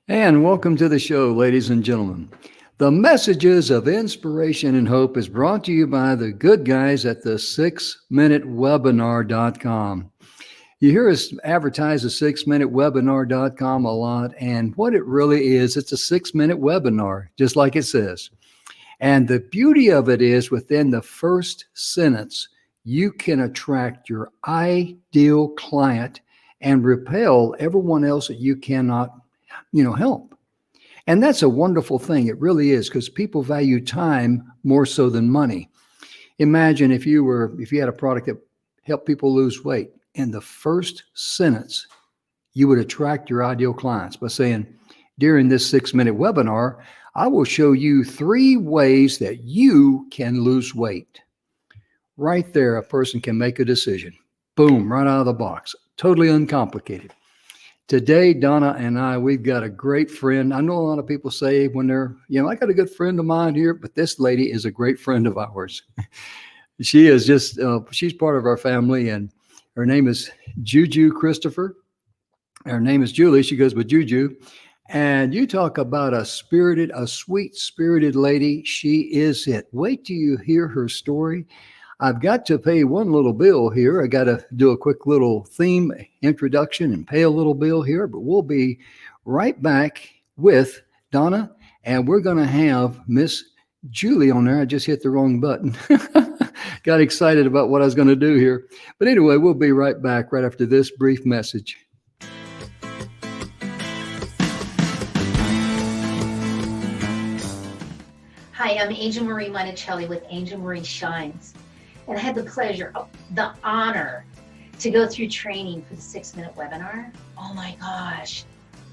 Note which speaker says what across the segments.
Speaker 1: And welcome to the show, ladies and gentlemen. The messages of inspiration and hope is brought to you by the good guys at the 6minutewebinar.com. You hear us advertise the 6minutewebinar.com a lot, and what it really is, it's a 6-minute webinar, just like it says. And the beauty of it is within the first sentence, you can attract your ideal client and repel everyone else that you cannot, help. And that's a wonderful thing. It really is because people value time more so than money. Imagine if you had a product that helped people lose weight. In the first sentence, you would attract your ideal clients by saying, during this 6-minute webinar, I will show you 3 ways that you can lose weight. Right there, a person can make a decision. Boom, right out of the box. Totally uncomplicated. Today, Donna and I, we've got a great friend. I know a lot of people say when they're, I got a good friend of mine here, but this lady is a great friend of ours. She is just, she's part of our family, and her name is Juju Christopher. Her name is Julie. She goes with Juju. And you talk about a sweet spirited lady. She is it. Wait till you hear her story. I've got to pay one little bill here. I got to do a quick little theme introduction and pay a little bill here, but we'll be right back with Donna, and we're going to have Miss Julie on there. I just hit the wrong button. Got excited about what I was going to do here. But anyway, we'll be right back right after this brief message.
Speaker 2: Hi, I'm Angel Marie Monticelli with Angel Marie Shines. And I had the pleasure, the honor to go through training for the 6-minute webinar. Oh my gosh,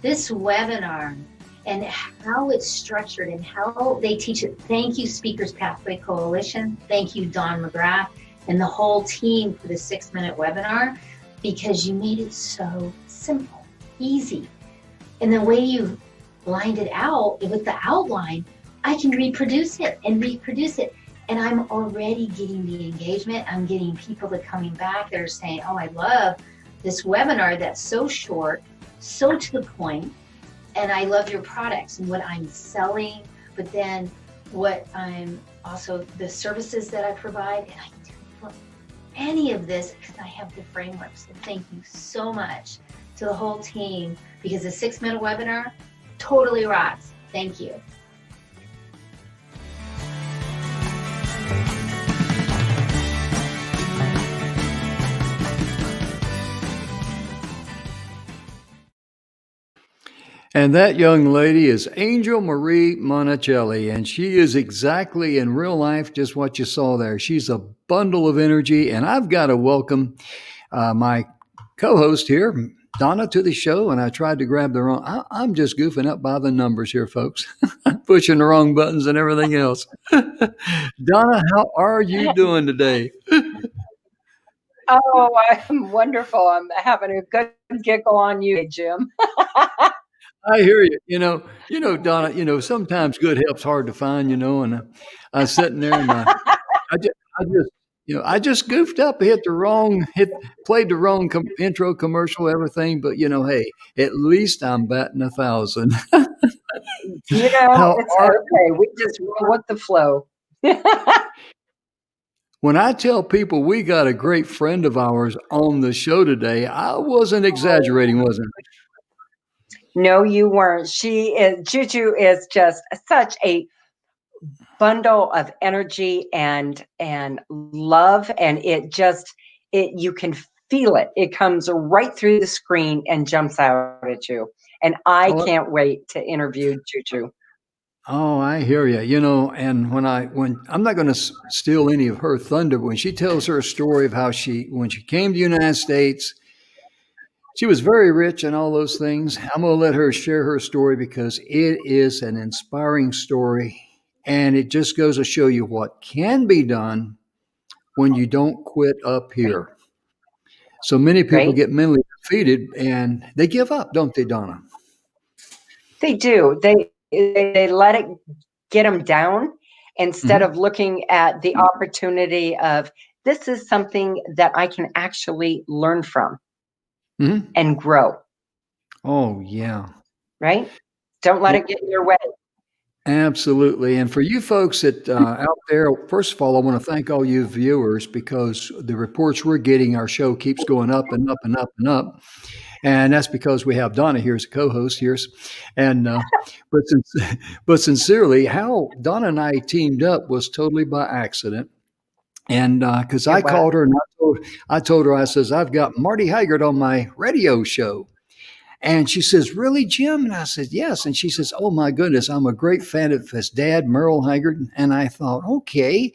Speaker 2: this webinar and how it's structured and how they teach it. Thank you, Speakers Pathway Coalition. Thank you, Don McGrath and the whole team for the 6-minute webinar, because you made it so simple, easy. And the way you lined it out with the outline, I can reproduce it. And I'm already getting the engagement. I'm getting people that are coming back that are saying, oh, I love this webinar that's so short, so to the point, and I love your products and what I'm selling, but then what I'm also, the services that I provide, and I do any of this because I have the framework. So thank you so much to the whole team, because the 6-minute webinar totally rocks. Thank you.
Speaker 1: And that young lady is Angel Marie Monticelli, and she is exactly in real life just what you saw there. She's a bundle of energy, and I've got to welcome my co-host here, Donna, to the show, and I tried to grab the wrong. I'm just goofing up by the numbers here, folks. Pushing the wrong buttons and everything else. Donna, how are you doing today?
Speaker 3: Oh, I'm wonderful. I'm having a good giggle on you, Jim.
Speaker 1: I hear you. Donna, sometimes good help's hard to find, and I was sitting there and I just goofed up, played the wrong intro commercial, everything. But hey, at least I'm batting 1,000.
Speaker 3: It's okay. We just roll with the flow.
Speaker 1: When I tell people we got a great friend of ours on the show today, I wasn't exaggerating, was I?
Speaker 3: No, you weren't. Juju is just such a bundle of energy and love, and you can feel it. It comes right through the screen and jumps out at you. And I can't wait to interview Juju.
Speaker 1: Oh, I hear you. And when I'm not going to steal any of her thunder, but when she tells her story of how when she came to the United States, she was very rich and all those things. I'm going to let her share her story because it is an inspiring story. And it just goes to show you what can be done when you don't quit up here. So many people get mentally defeated and they give up, don't they, Donna?
Speaker 3: They do. They let it get them down instead of looking at the opportunity of, this is something that I can actually learn from and grow.
Speaker 1: Oh, yeah.
Speaker 3: Right? Don't let it get in your way.
Speaker 1: Absolutely. And for you folks that out there, first of all, I want to thank all you viewers because the reports we're getting, our show keeps going up and up and up and up. And that's because we have Donna here as a co-host here. And but but sincerely, how Donna and I teamed up was totally by accident. And because
Speaker 3: It
Speaker 1: I
Speaker 3: was.
Speaker 1: called her and I told her, I says, I've got Marty Haggard on my radio show. And she says, "Really, Jim?" And I said, "Yes." And she says, "Oh my goodness, I'm a great fan of his dad, Merle Haggard." And I thought, okay,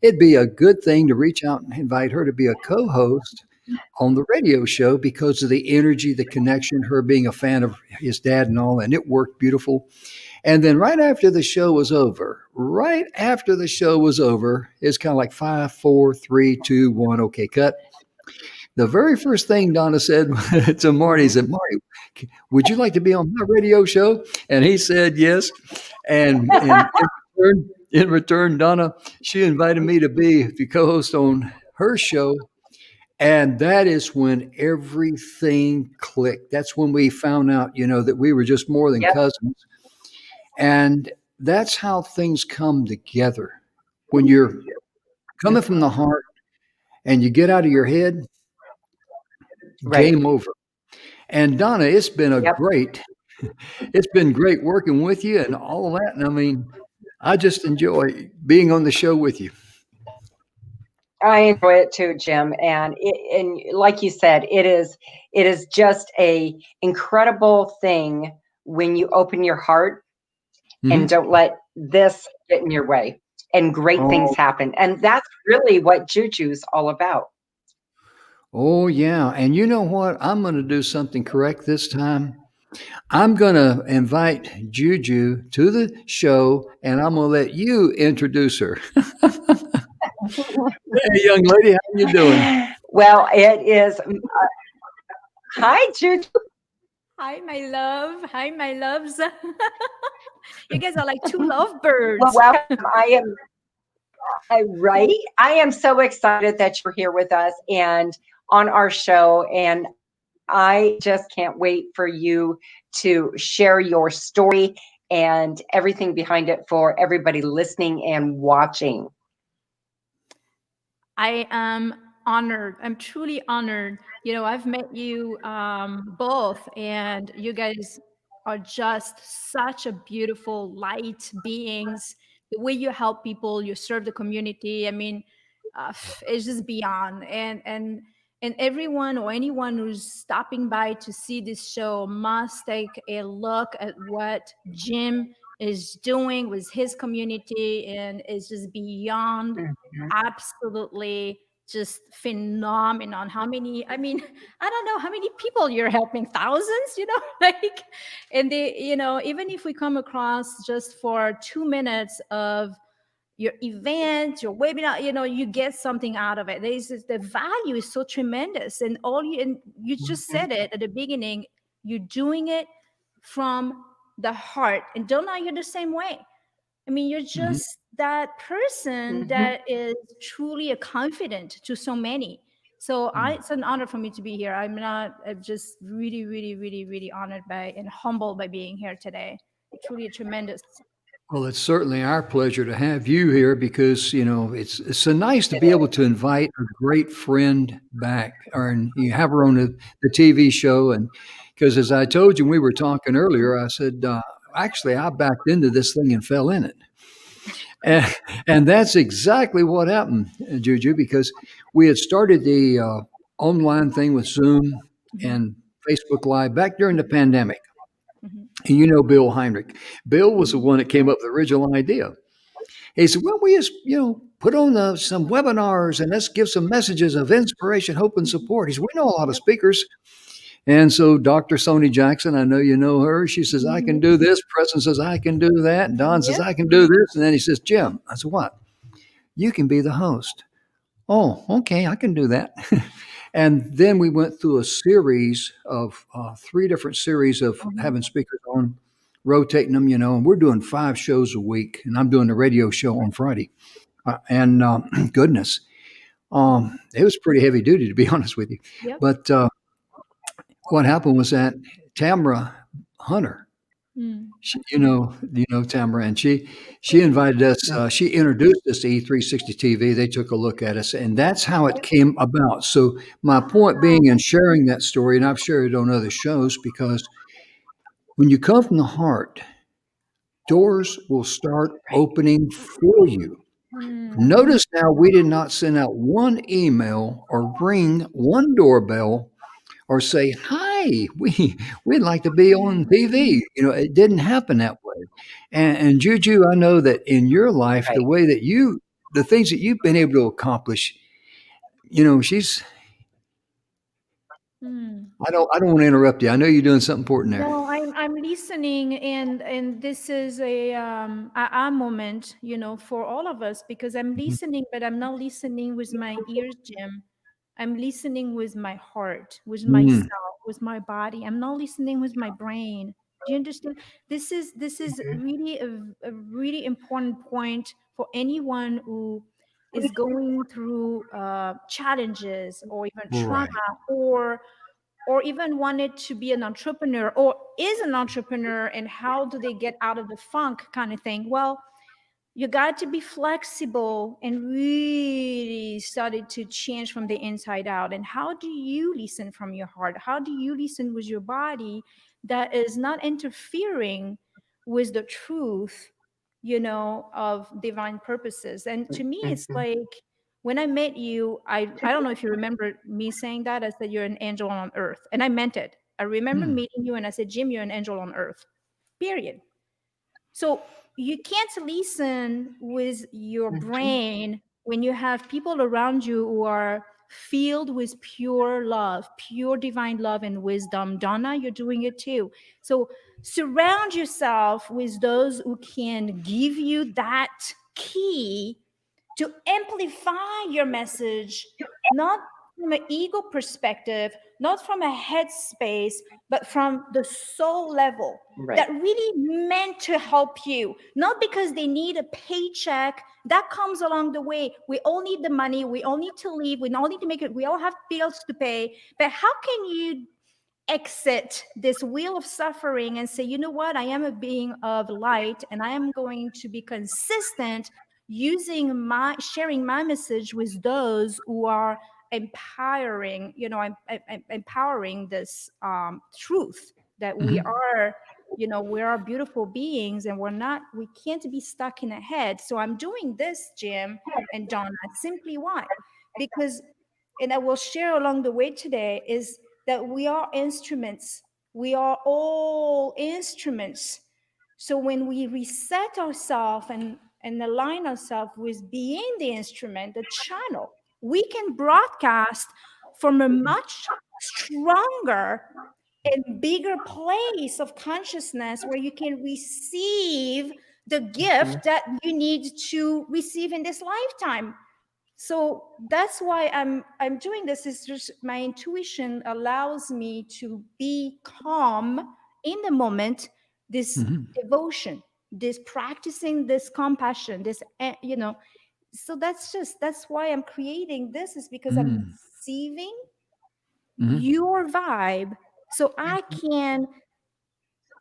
Speaker 1: it'd be a good thing to reach out and invite her to be a co-host on the radio show because of the energy, the connection, her being a fan of his dad and all, and it worked beautiful. And then right after the show was over, it's kind of like five, four, three, two, one, okay, cut. The very first thing Donna said to Marty
Speaker 3: Mhm.
Speaker 1: said, "Marty, would you like to be on my radio show?" And he said yes. And in return, Donna, she invited me to be the co-host on her show. And that is when everything clicked. That's when we found out, that we were just more than
Speaker 3: Yep.
Speaker 1: cousins. And that's how things come together. When you're coming from the heart and you get out of your head,
Speaker 3: Right.
Speaker 1: game over. And Donna,
Speaker 3: Yep.
Speaker 1: it's been great working with you and all of that. And I mean, I just enjoy being on the show with you.
Speaker 3: I enjoy it too, Jim. And like you said, it is just a incredible thing when you open your heart and
Speaker 1: Hmm.
Speaker 3: don't let this get in your way, and great things
Speaker 1: Oh,
Speaker 3: happen. And that's really what Juju's all about.
Speaker 1: oh yeah. And you know what? I'm going to do something correct this time. I'm going to invite Juju to the show and I'm going to let you introduce her. Hey, young lady, how you doing?
Speaker 3: Well, it is. Hi, Juju.
Speaker 4: Hi, my love. Hi, my loves. You guys are like two
Speaker 3: Well,
Speaker 4: lovebirds.
Speaker 3: welcome. Right. I am so excited that you're here with us and on our show. And I just can't wait for you to share your story and everything behind it for everybody listening and watching.
Speaker 4: I am honored. I'm truly honored. I've met you both, and you guys are just such a beautiful light beings. The way you help people, you serve the community. I mean, it's just beyond. And everyone or anyone who's stopping by to see this show must take a look at what Jim is doing with his community, and it's just beyond
Speaker 3: Mhm.
Speaker 4: absolutely just phenomenon. How many, I mean, I don't know how many people you're helping, thousands, like, and they, even if we come across just for 2 minutes of your event, your webinar, you get something out of it. The value is so tremendous. And you just
Speaker 3: Mhm.
Speaker 4: said it at the beginning, you're doing it from the heart. And don't know you're the same way. I mean, you're
Speaker 1: Mhm.
Speaker 4: just that person
Speaker 3: Mhm.
Speaker 4: that is truly a confidant to so many. So it's an honor for me to be here. I'm just really, really, really, really honored by and humbled by being here today. Truly a tremendous.
Speaker 1: Well, it's certainly our pleasure to have you here because it's so nice to
Speaker 3: It
Speaker 1: be able
Speaker 3: is.
Speaker 1: to invite a great friend back, or and you have her on the TV show. And because as I told you, when we were talking earlier, I said actually I backed into this thing and fell in it, and, and that's exactly what happened, Juju. Because we had started the online thing with Zoom
Speaker 4: Mhm,
Speaker 1: and Facebook Live back during the pandemic.
Speaker 4: mhm,
Speaker 1: And Bill Heinrich. Bill was the
Speaker 4: mhm,
Speaker 1: one that came up with the original idea. He said, "Well, we just, put on some webinars and let's give some messages of inspiration, hope, and
Speaker 4: mhm.
Speaker 1: support." He said, "We know a lot of
Speaker 4: Yep.
Speaker 1: speakers." And so Dr. Sony Jackson, I know you know her, she says, "I can
Speaker 4: Mhm.
Speaker 1: do this." Preston says, "I can do that." And Don says,
Speaker 4: Yep.
Speaker 1: "I can do this." And then he says, "Jim," I said, "What?" "You can be the host." "Oh, okay, I can do that." And then we went through a series of three different series of
Speaker 4: Mhm.
Speaker 1: having speakers on, rotating them, and we're doing 5 shows a week. And I'm doing the radio show on Friday. And goodness, it was pretty heavy duty, to be honest with you.
Speaker 4: Yep.
Speaker 1: But what happened was that Tamra Hunter,
Speaker 4: Mm.
Speaker 1: Tamara, and she invited us. She introduced us to E360 TV. They took a look at us, and that's how it came about. So my point being in sharing that story, and I've shared it on other shows, because when you come from the heart, doors will start opening for you.
Speaker 4: Mm.
Speaker 1: Notice now we did not send out one email or ring one doorbell or say, "Hi, we'd like to be on
Speaker 4: Mm.
Speaker 1: TV." It didn't happen that way. And Juju, I know that in your life,
Speaker 3: Right.
Speaker 1: the things that you've been able to accomplish, she's.
Speaker 4: Mm.
Speaker 1: I don't want to interrupt you. I know you're doing something important there.
Speaker 4: No, I'm listening, and this is a moment, for all of us, because I'm
Speaker 1: Mhm.
Speaker 4: listening, but I'm not listening with my ears, Jim. I'm listening with my heart, with
Speaker 1: Mm,
Speaker 4: myself, with my body. I'm not listening with my brain. Do you understand? This is really a really important point for anyone who is going through challenges or even trauma,
Speaker 1: right.
Speaker 4: or or even wanted to be an entrepreneur or is an entrepreneur, and how do they get out of the funk kind of thing. Well, you got to be flexible and really started to change from the inside out. And how do you listen from your heart? How do you listen with your body that is not interfering with the truth, of divine purposes? And to me, it's
Speaker 3: Mhm.
Speaker 4: like when I met you, I don't know if you remember me saying that. I said, "You're an angel on earth." And I meant it. I remember
Speaker 1: Mm,
Speaker 4: meeting you and I said, "Jim, you're an angel on earth." Period. So you can't listen with your
Speaker 3: Mhm.
Speaker 4: brain when you have people around you who are filled with pure love, pure divine love and wisdom. Donna, you're doing it too. So surround yourself with those who can give you that key to amplify your message, not from an ego perspective, not from a headspace, but from the soul level,
Speaker 3: Right.
Speaker 4: that really meant to help you, not because they need a paycheck. That comes along the way. We all need the money. We all need to live. We all need to make it. We all have bills to pay. But how can you exit this wheel of suffering and say, you know what, I am a being of light and I am going to be consistent using my sharing my message with those who are empowering, empowering this truth that we
Speaker 1: mhm,
Speaker 4: are, we are beautiful beings, and we can't be stuck in a head. So I'm doing this, Jim and Donna, simply why? Because, and I will share along the way today, is that we are instruments. We are all instruments. So when we reset ourselves and align ourselves with being the instrument, the channel, we can broadcast from a much stronger and bigger place of consciousness where you can receive the
Speaker 3: Mhm.
Speaker 4: gift that you need to receive in this lifetime. So that's why I'm doing this. Is just my intuition allows me to be calm in the moment, this
Speaker 1: mhm,
Speaker 4: devotion, this practicing this compassion, this so that's why I'm creating this, is because I'm
Speaker 1: mm,
Speaker 4: receiving
Speaker 1: mhm,
Speaker 4: your vibe, so I can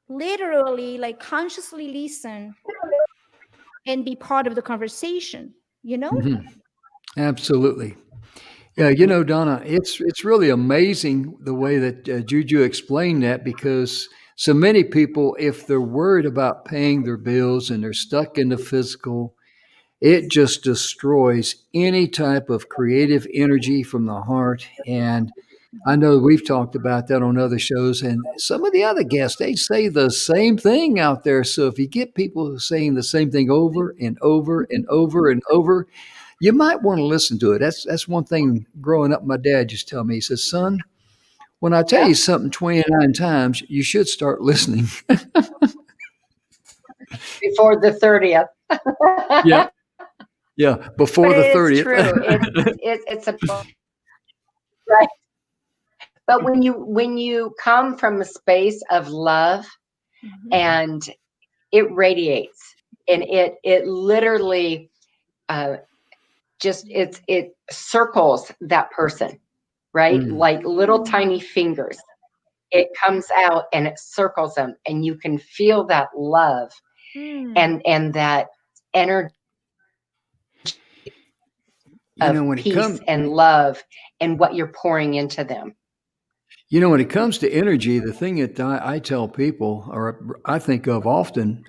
Speaker 4: literally, like, consciously listen and be part of the conversation, you know?
Speaker 1: mhm. Absolutely. Yeah, Donna, it's really amazing the way that Juju explained that, because so many people, if they're worried about paying their bills and they're stuck in the physical, it just destroys any type of creative energy from the heart. And I know we've talked about that on other shows, and some of the other guests, they say the same thing out there. So if you get people saying the same thing over and over and over and over, you might want to listen to it. That's one thing growing up. My dad just tell me, he says, "Son, when I tell
Speaker 3: Yep.
Speaker 1: you something 29 times, you should start listening."
Speaker 3: Before the 30th.
Speaker 1: Yeah, yeah,
Speaker 3: But
Speaker 1: before the
Speaker 3: it is
Speaker 1: 30th.
Speaker 3: true. It's a right. But when you come from a space of love,
Speaker 4: Mhm.
Speaker 3: and it radiates, and it literally uh, just it circles that person, right?
Speaker 1: Mm,
Speaker 3: Like little tiny fingers. it comes out and it circles them, and you can feel that love
Speaker 4: Mm.
Speaker 3: and that energy
Speaker 1: You
Speaker 3: of
Speaker 1: know, when it
Speaker 3: peace
Speaker 1: comes,
Speaker 3: and love and what you're pouring into them.
Speaker 1: when it comes to energy, the thing that I tell people, or I think of often,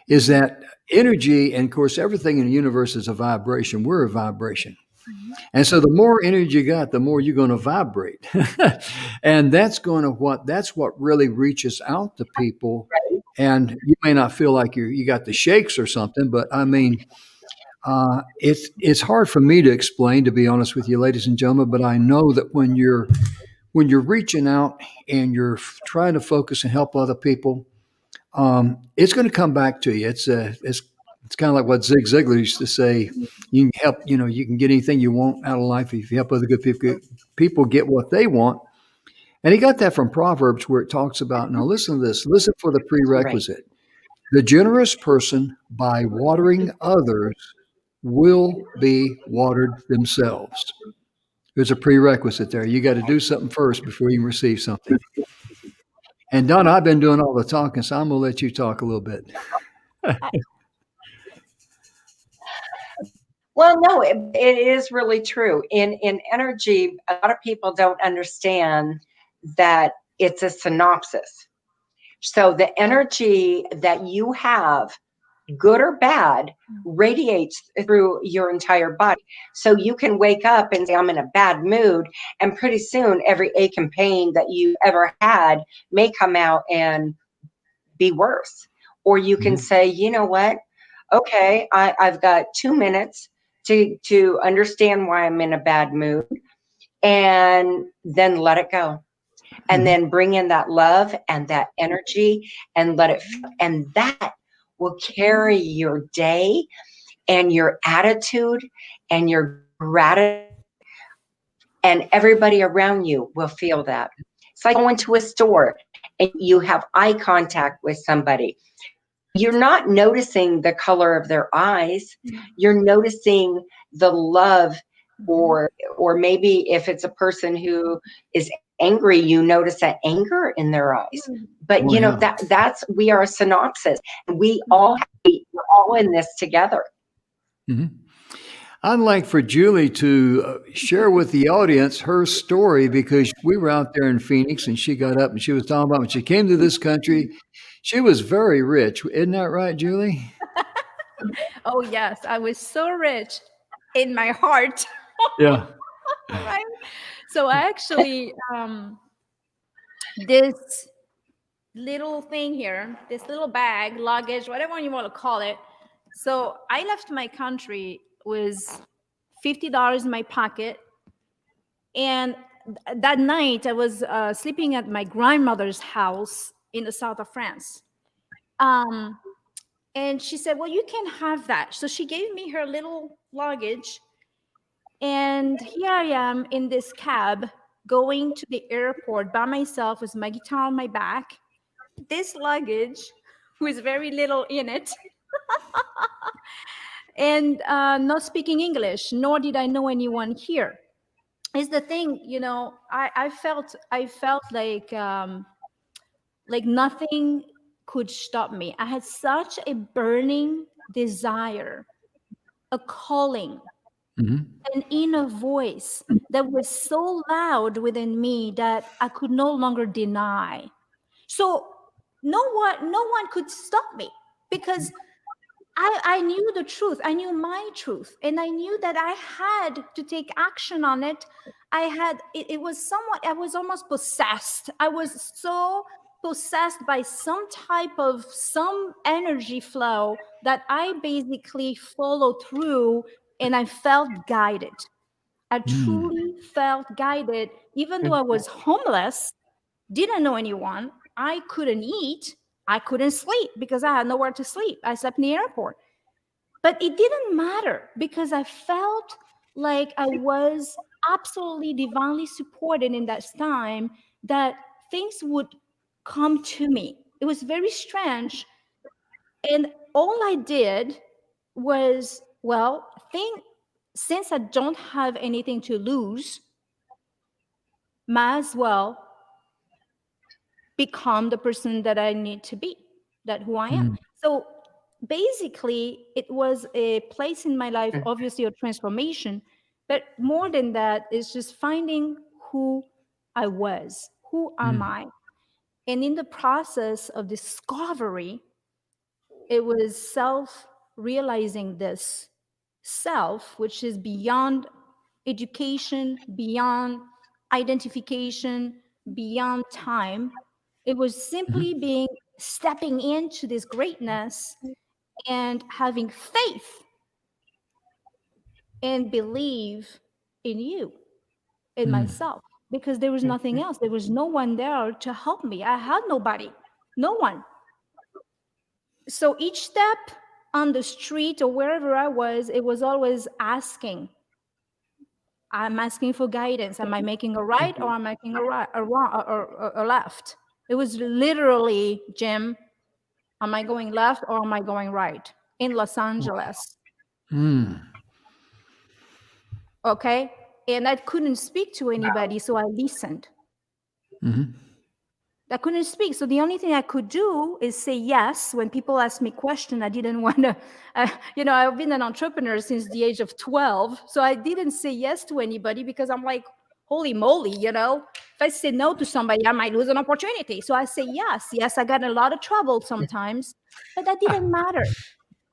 Speaker 1: is
Speaker 4: Mhm.
Speaker 1: that energy, and of course, everything in the universe is a vibration. We're a vibration.
Speaker 4: Mhm.
Speaker 1: And so the more energy you got, the more you're going to vibrate. And that's what really reaches out to people. And you may not feel like you got the shakes or something, but I mean, it's hard for me to explain, to be honest with you, ladies and gentlemen. But I know that when you're reaching out and you're trying to focus and help other people, it's going to come back to you. It's kind of like what Zig Ziglar used to say. You can help. You can get anything you want out of life if you help other good people. People get what they want, and he got that from Proverbs, where it talks about. Now, listen to this. Listen for the
Speaker 3: Right.
Speaker 1: prerequisite. The generous person, by watering others, will be watered themselves. There's a prerequisite there. You got to do something first before you can receive something. And Donna, I've been doing all the talking, so I'm going to let you talk a little bit.
Speaker 4: I,
Speaker 3: Well, no, it is really true. In energy, a lot of people don't understand that it's a synopsis. So the energy that you have, good or bad, radiates through your entire body. So you can wake up and say, I'm in a bad mood. And pretty soon, every ache and pain that you ever had may come out and be worse. Or you can
Speaker 1: Mhm.
Speaker 3: say, you know what? Okay, I've got 2 minutes to understand why I'm in a bad mood, and then let it go. And
Speaker 1: Mhm.
Speaker 3: then bring in that love and that energy and let it, and that will carry your day and your attitude and your gratitude, and everybody around you will feel that. It's like going to a store and you have eye contact with somebody. You're not noticing the color of their eyes. You're noticing the love,
Speaker 4: Mhm.
Speaker 3: or maybe if it's a person who is angry, you notice that anger in their eyes. But
Speaker 1: Oh yeah.
Speaker 3: that's we are a synopsis. We're all in this together.
Speaker 1: Mhm. I'd like for Julie to share with the audience her story, because we were out there in Phoenix and she got up and she was talking about when she came to this country, she was very rich. Isn't that right, Julie?
Speaker 4: Oh yes, I was so rich in my heart,
Speaker 1: Yeah.
Speaker 4: right? So I actually this little thing here, this little bag, luggage, whatever you want to call it. So I left my country with $50 in my pocket, and that night I was sleeping at my grandmother's house in the south of France. Um, and she said, "Well, you can have that." So she gave me her little luggage, and here I am in this cab going to the airport by myself with my guitar on my back, this luggage with very little in it, and not speaking English, nor did I know anyone here. Is the thing, I felt like nothing could stop me. I had such a burning desire, a calling,
Speaker 1: Mhm.
Speaker 4: an inner voice that was so loud within me that I could no longer deny. So no one could stop me, because I knew the truth. I knew my truth. And I knew that I had to take action on it. It was somewhat, I was almost possessed. I was so possessed by some energy flow that I basically followed through, and I felt guided. I
Speaker 1: Mm.
Speaker 4: truly felt guided, even though I was homeless, didn't know anyone. I couldn't eat. I couldn't sleep because I had nowhere to sleep. I slept in the airport. But it didn't matter because I felt like I was absolutely divinely supported in that time, that things would come to me. It was very strange. And all I did was, well, since I don't have anything to lose, might as well become the person that I need to be, that who I am. So basically, it was a place in my life, obviously a transformation, but more than that, it's just finding who I was, who am I? And in the process of discovery, it was self-realizing this self, which is beyond education, beyond identification, beyond time. It was simply being stepping into this greatness and having faith and believe in you, in myself, because there was nothing else. There was no one there to help me. I had nobody, no one. So each step on the street or wherever I was, it was always asking. I'm asking for guidance. Am I making a right or am I making a right, a wrong, or a left? It was literally, Jim, am I going left or am I going right in Los Angeles? Okay, and I couldn't speak to anybody, so I listened. I couldn't speak. So the only thing I could do is say yes. When people ask me questions, I didn't want to, I've been an entrepreneur since the age of 12. So I didn't say yes to anybody because I'm like, holy moly, if I say no to somebody, I might lose an opportunity. So I say yes. Yes, I got in a lot of trouble sometimes, but that didn't matter.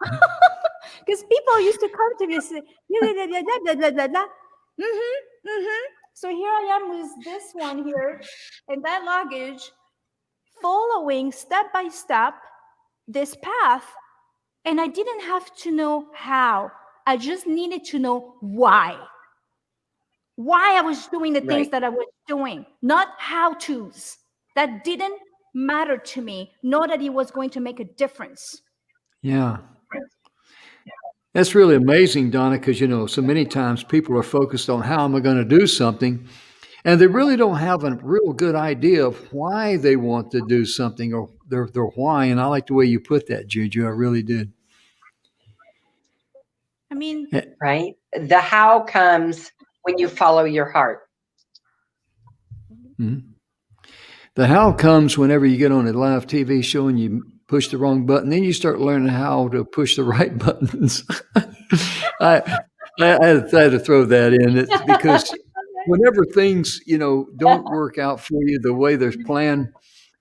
Speaker 4: Because people used to come to me and say, So here I am with this one here and that luggage, following step by step this path, and I didn't have to know how. I just needed to know why I was doing the things that I was doing, not how to's. That didn't matter to me, nor that it was going to make a difference.
Speaker 1: Yeah. That's really amazing, Donna, because, so many times people are focused on how am I going to do something, and they really don't have a real good idea of why they want to do something or their why. And I like the way you put that, Juju. I really did.
Speaker 4: I mean,
Speaker 3: Right? The how comes when you follow your heart.
Speaker 1: The how comes whenever you get on a live TV show and you push the wrong button. Then you start learning how to push the right buttons. I, I had to throw that in. It's because whenever things, don't work out for you the way they're planned,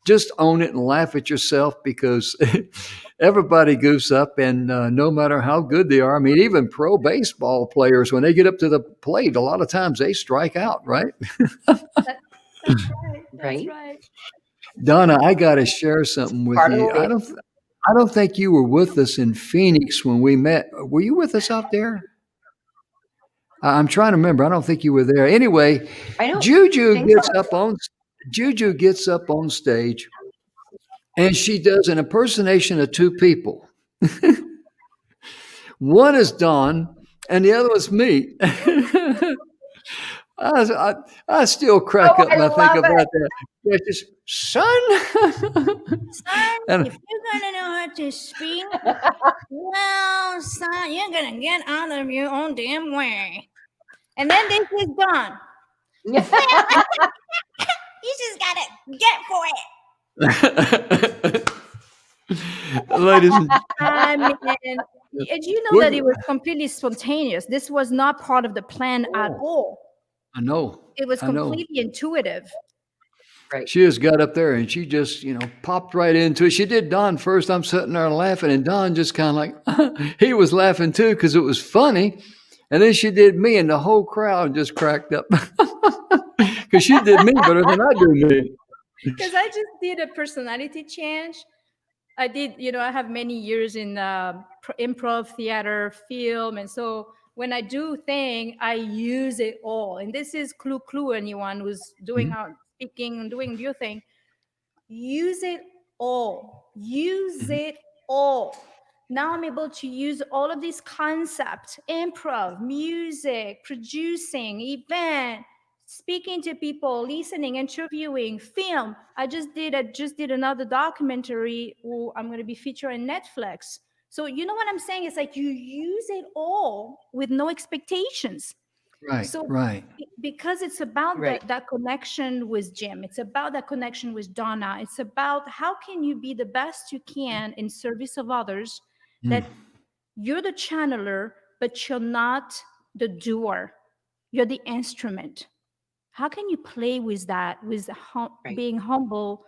Speaker 1: just own it and laugh at yourself because everybody goofs up, and no matter how good they are, I mean, even pro baseball players, when they get up to the plate, a lot of times they strike out, right?
Speaker 4: that's right. That's
Speaker 3: Right?
Speaker 4: right.
Speaker 1: Donna, I got to share something with
Speaker 3: Part of
Speaker 1: you.
Speaker 3: it.
Speaker 1: I don't think you were with us in Phoenix when we met. Were you with us out there? I'm trying to remember. I don't think you were there. Anyway,
Speaker 3: I don't
Speaker 1: Juju
Speaker 3: think
Speaker 1: gets
Speaker 3: so.
Speaker 1: Juju gets up on stage, and she does an impersonation of two people. One is Don, and the other was me. I still crack up
Speaker 3: I
Speaker 1: when I think
Speaker 3: love
Speaker 1: about
Speaker 3: it.
Speaker 1: that. Yeah, just, son.
Speaker 4: Son,
Speaker 1: And
Speaker 4: if you're going to know how to speak, well, son, you're going to get out of your own damn way. And then this is done. You just got to get for it.
Speaker 1: ladies and
Speaker 4: I mean, did you know that it was completely spontaneous? This was not part of the plan at all.
Speaker 1: I know.
Speaker 4: It was
Speaker 1: I know.
Speaker 4: completely intuitive.
Speaker 3: Right.
Speaker 1: She just got up there and she just, popped right into it. She did Don first. I'm sitting there laughing, and Don just kind of like, he was laughing too because it was funny. And then she did me, and the whole crowd just cracked up because she did me better than I do me.
Speaker 4: Because I just did a personality change. I did, I have many years in improv, theater, film. And so when I do thing, I use it all. And this is clue, anyone who's doing out speaking and doing your thing. Use it all. Use it all. Now I'm able to use all of these concepts: improv, music, producing, event, speaking to people, listening, interviewing, film. I just did another documentary who I'm going to be featured in Netflix. So you know what I'm saying? It's like you use it all with no expectations.
Speaker 1: Right.
Speaker 4: So
Speaker 1: Right.
Speaker 4: because it's about
Speaker 3: Right.
Speaker 4: that connection with Jim, it's about that connection with Donna, it's about how can you be the best you can in service of others,
Speaker 1: Mm.
Speaker 4: that you're the channeler, but you're not the doer. You're the instrument. How can you play with that, with
Speaker 3: Right.
Speaker 4: being humble?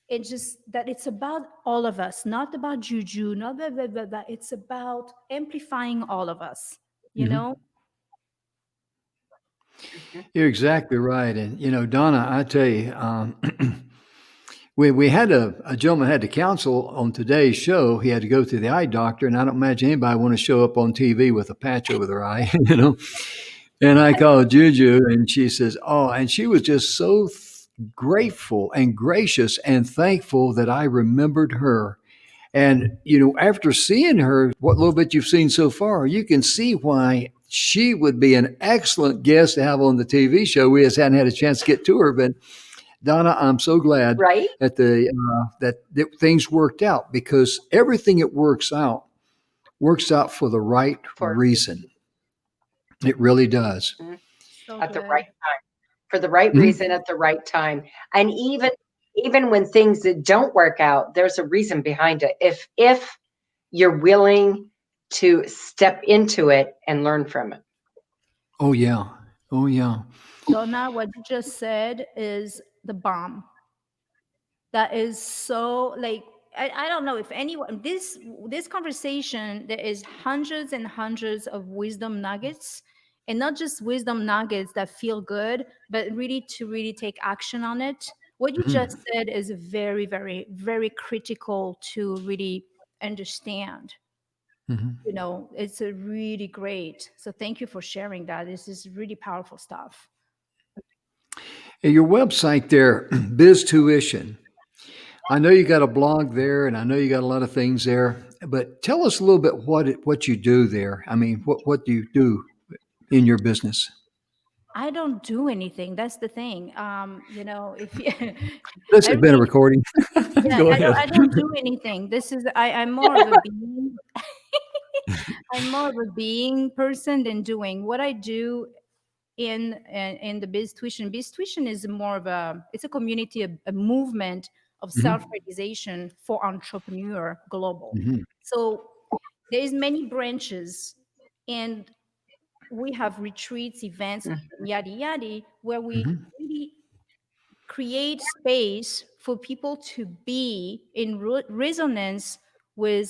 Speaker 4: It's just that it's about all of us, not about Juju, not blah, blah, blah, blah. It's about amplifying all of us, you
Speaker 1: Mhm.
Speaker 4: know?
Speaker 3: Mhm.
Speaker 1: You're exactly right. And, Donna, I tell you, we had a gentleman had to counsel on today's show. He had to go to the eye doctor, and I don't imagine anybody want to show up on TV with a patch over their eye, And I called Juju, and she says, "Oh," and she was just so grateful and gracious and thankful that I remembered her. And after seeing her, what little bit you've seen so far, you can see why she would be an excellent guest to have on the TV show. We just hadn't had a chance to get to her, but Donna, I'm so glad
Speaker 3: Right.
Speaker 1: that that things worked out, because everything that works out for the right
Speaker 3: For
Speaker 1: reason. It really does.
Speaker 3: Mhm.
Speaker 4: So
Speaker 3: At the
Speaker 4: good.
Speaker 3: right time, for the right reason
Speaker 1: Mhm.
Speaker 3: at the right time. And even when things that don't work out, there's a reason behind it. If you're willing to step into it and learn from it.
Speaker 1: Oh yeah. Oh yeah.
Speaker 4: Donna, what you just said is the bomb. That is so like I don't know if anyone this conversation, there is hundreds and hundreds of wisdom nuggets, and not just wisdom nuggets that feel good, but really to really take action on it. What you just
Speaker 1: Mhm.
Speaker 4: said is very, very, very critical to really understand.
Speaker 1: Mhm.
Speaker 4: It's a really great. So thank you for sharing that. This is really powerful stuff.
Speaker 1: And your website there, Biz Tuition. I know you got a blog there, and I know you got a lot of things there. But tell us a little bit what you do there. I mean, what do you do in your business?
Speaker 4: I don't do anything. That's the thing. If you
Speaker 1: This has been a
Speaker 4: everything,
Speaker 1: recording.
Speaker 4: yeah,
Speaker 1: Go
Speaker 4: I don't
Speaker 1: ahead.
Speaker 4: I don't do anything. I'm more of a being. I'm more of a being person than doing. What I do in the Biz Tuition. Biz Tuition is more of it's a community, a movement of
Speaker 1: Mhm.
Speaker 4: self-realization for entrepreneur global.
Speaker 1: Mhm.
Speaker 4: So there is many branches, and we have retreats, events,
Speaker 3: Mhm.
Speaker 4: yada yada, where we
Speaker 1: Mhm.
Speaker 4: really create space for people to be in resonance with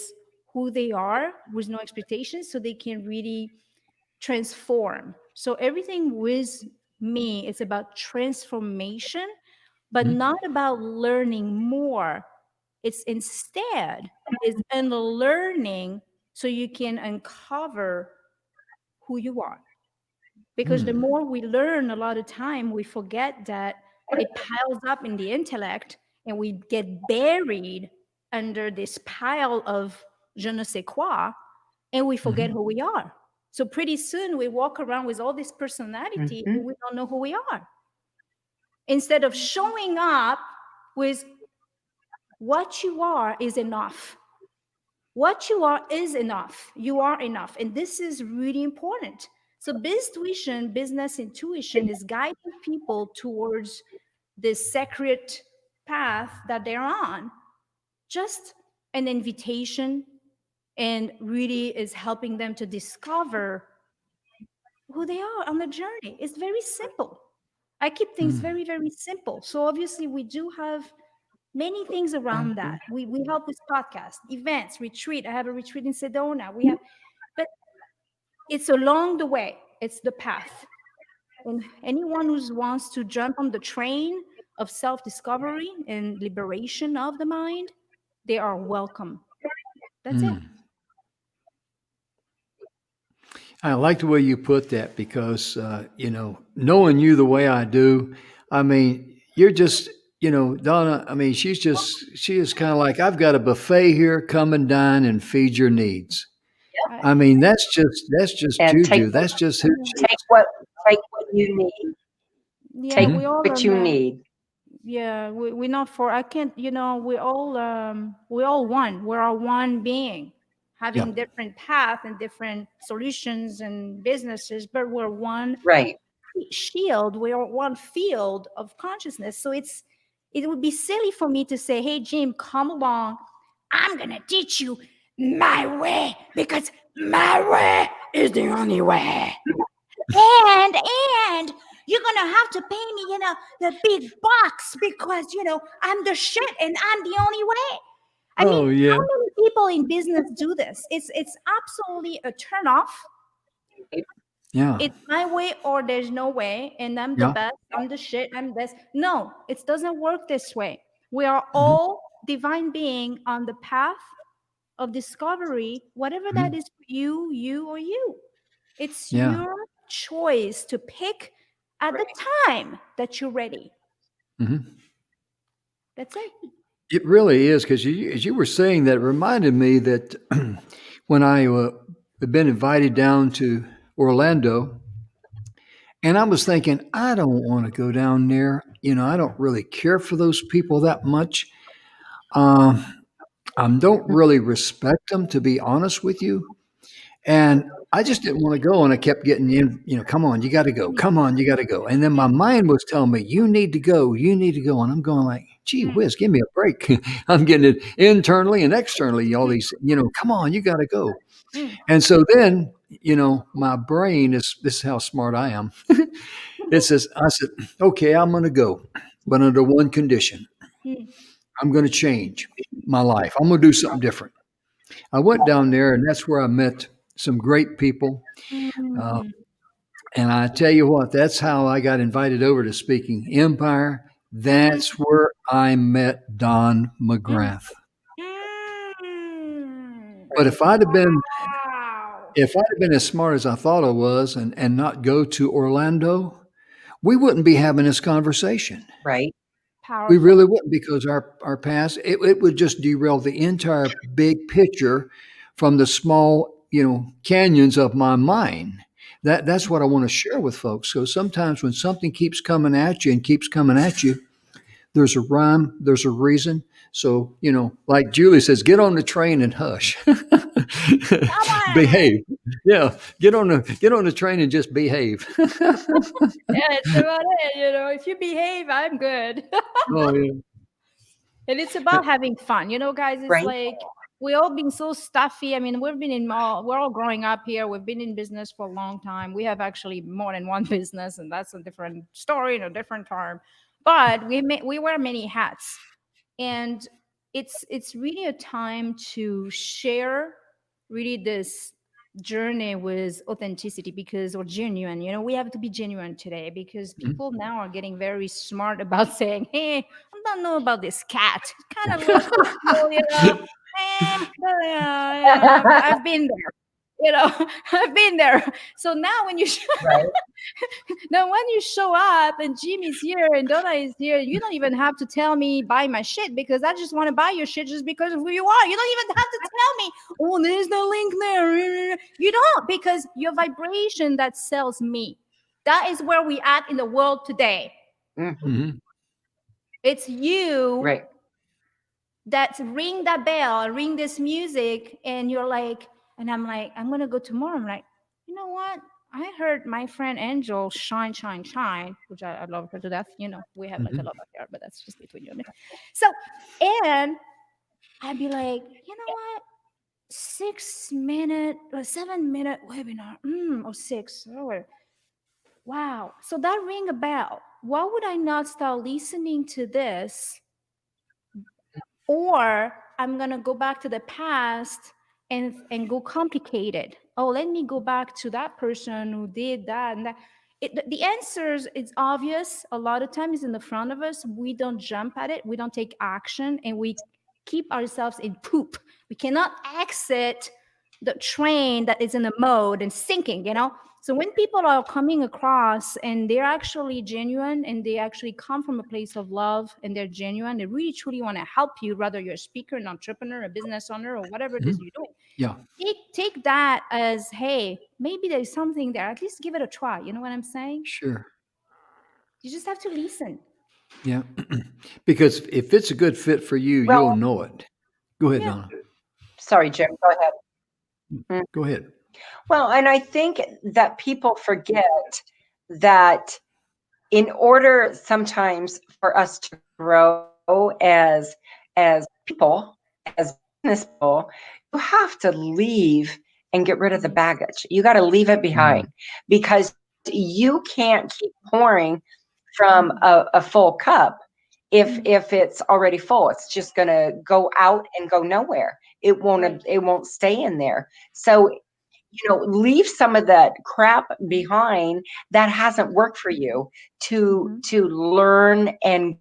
Speaker 4: who they are, with no expectations, so they can really transform. So everything with me is about transformation, but
Speaker 1: Mhm.
Speaker 4: not about learning more. It's instead is unlearning, so you can uncover who you are. Because the
Speaker 1: Mm.
Speaker 4: more we learn, a lot of time we forget that it piles up in the intellect, and we get buried under this pile of je ne sais quoi, and we forget
Speaker 1: Mhm.
Speaker 4: who we are. So pretty soon we walk around with all this personality,
Speaker 3: Mhm.
Speaker 4: and we don't know who we are. Instead of showing up with what you are is enough. What you are is enough. You are enough. And this is really important. So, biz tuition, business intuition, is guiding people towards this sacred path that they're on. Just an invitation, and really is helping them to discover who they are on the journey. It's very simple. I keep things
Speaker 1: Mm.
Speaker 4: very, very simple. So, obviously, we do have many things around that.
Speaker 3: Mhm.
Speaker 4: We help with podcasts, events, retreat. I have a retreat in Sedona. We have, but it's along the way. It's the path. And anyone who wants to jump on the train of self-discovery and liberation of the mind, they are welcome. That's it.
Speaker 1: Mm. I like the way you put that, because, knowing you the way I do, I mean, you're just, Donna, I mean, she is kind of like, I've got a buffet here, come and dine and feed your needs.
Speaker 4: I,
Speaker 1: I mean, that's just
Speaker 3: And
Speaker 1: Juju. That's just who
Speaker 4: yeah,
Speaker 1: she
Speaker 3: take
Speaker 1: is.
Speaker 3: what you need.
Speaker 4: yeah,
Speaker 3: Take
Speaker 4: we
Speaker 1: Mhm.
Speaker 4: all are
Speaker 3: what you
Speaker 4: meant.
Speaker 3: need.
Speaker 4: Yeah, we're not for. I can't. We all one. We're all one being.
Speaker 1: Yeah.
Speaker 4: having different paths and different solutions and businesses, but we're one
Speaker 3: Right.
Speaker 4: shield, we're one field of consciousness. So it would be silly for me to say, hey Jim, come along, I'm gonna teach you my way because my way is the only way. And you're gonna have to pay me, the big bucks because I'm the shit and I'm the only way. I mean,
Speaker 1: Oh yeah.
Speaker 4: how many people in business do this? It's absolutely a turnoff.
Speaker 1: Yeah.
Speaker 4: It's my way or there's no way, and I'm the
Speaker 1: Yeah.
Speaker 4: best, I'm the shit, I'm this. No, it doesn't work this way. We are
Speaker 1: Hmm.
Speaker 4: all divine being on the path of discovery, whatever that
Speaker 1: Hmm.
Speaker 4: is for you, you or you. It's
Speaker 1: Yeah.
Speaker 4: your choice to pick at the time that you're ready.
Speaker 1: Hmm.
Speaker 4: That's it.
Speaker 1: It really is because as you were saying that, it reminded me that when I had been invited down to Orlando, and I was thinking, I don't want to go down there. I don't really care for those people that much. Um, I don't really respect them, to be honest with you. And I just didn't want to go. And I kept getting in, come on, you got to go. Come on, you got to go. And then my mind was telling me, you need to go. You need to go. And I'm going like, gee whiz, give me a break. I'm getting it internally and externally. All these, come on, you got to go.
Speaker 4: Mm.
Speaker 1: And so then, my brain this is how smart I am. I said, okay, I'm going to go, but under one condition.
Speaker 4: Mm.
Speaker 1: I'm going to change my life. I'm going to do something different. I went down there, and that's where I met some great people. Uh,
Speaker 4: Mm.
Speaker 1: and I tell you what, that's how I got invited over to Speaking Empire. That's where I met Don
Speaker 4: Mm.
Speaker 1: McGrath.
Speaker 4: Mm.
Speaker 1: But
Speaker 4: Wow.
Speaker 1: if I'd have been as smart as I thought I was and not go to Orlando, we wouldn't be having this conversation.
Speaker 3: Right.
Speaker 1: We
Speaker 4: Powerful.
Speaker 1: really wouldn't because our past it would just derail the entire big picture from the small canyons of my mind. That's what I want to share with folks. So sometimes when something keeps coming at you and keeps coming at you, there's a rhyme, there's a reason. So like Julie says, get on the train and hush,
Speaker 4: Come on.
Speaker 1: behave. Yeah, get on the train and just behave.
Speaker 4: Yeah, it's about it. If you behave, I'm good.
Speaker 1: Oh yeah.
Speaker 4: And it's about having fun. Guys, it's
Speaker 3: Right.
Speaker 4: like we all been so stuffy. I mean, we're all growing up here. We've been in business for a long time. We have actually more than one business, and that's a different story and a different term. But we wear many hats. And it's really a time to share really this journey with authenticity because or genuine. We have to be genuine today because
Speaker 1: Mhm.
Speaker 4: people now are getting very smart about saying, hey, I don't know about this cat, kind of looks so cool, I've been there, I've been there. So now when you
Speaker 3: Right.
Speaker 4: now, when you show up and Jimmy's here and Donna is here, you don't even have to tell me buy my shit because I just want to buy your shit just because of who you are. You don't even have to tell me, oh, there's no link there. You don't, because your vibration that sells me. That is where we at in the world today.
Speaker 3: Mhm.
Speaker 1: Mhm.
Speaker 4: It's you
Speaker 3: Right.
Speaker 4: that ring that bell, ring this music, and you're like, and I'm like, I'm gonna go tomorrow. I'm like, you know what? I heard my friend Angel shine, shine, shine, which I love her to death. We have like a
Speaker 1: Mhm.
Speaker 4: love affair, but that's just between you and me. So, and I'd be like, you know what? 6 minute or 7 minute webinar, or six. Oh, wow. So that ring a bell. Why would I not start listening to this? Or I'm gonna go back to the past and go complicated. Oh, let me go back to that person who did that and that. The answers, it's obvious. A lot of times in the front of us, we don't jump at it, we don't take action, and we keep ourselves in poop. We cannot exit the train that is in a mode and sinking. So when people are coming across and they're actually genuine and they actually come from a place of love and they're genuine, they really truly want to help you, whether you're a speaker, an entrepreneur, a business owner, or whatever it is
Speaker 1: Mhm.
Speaker 4: you're doing.
Speaker 1: Yeah,
Speaker 4: Take that as, hey, maybe there's something there. At least give it a try. You know what I'm saying?
Speaker 1: sure.
Speaker 4: You just have to listen.
Speaker 1: Yeah. Because if it's a good fit for you, you'll
Speaker 3: Well,
Speaker 1: know it. Go ahead,
Speaker 4: Yeah.
Speaker 1: Donna.
Speaker 3: sorry, Jim. Go ahead. Mm.
Speaker 1: Go ahead.
Speaker 3: Well, and I think that people forget that in order sometimes for us to grow as people, as business people, you have to leave and get rid of the baggage. You got to leave it
Speaker 1: Mm,
Speaker 3: behind because you can't keep pouring from a full cup if it's already full. It's just going to go out and go nowhere.
Speaker 4: Right.
Speaker 3: It won't stay in there. So leave some of that crap behind that hasn't worked for you
Speaker 4: Mm-hmm.
Speaker 3: to learn and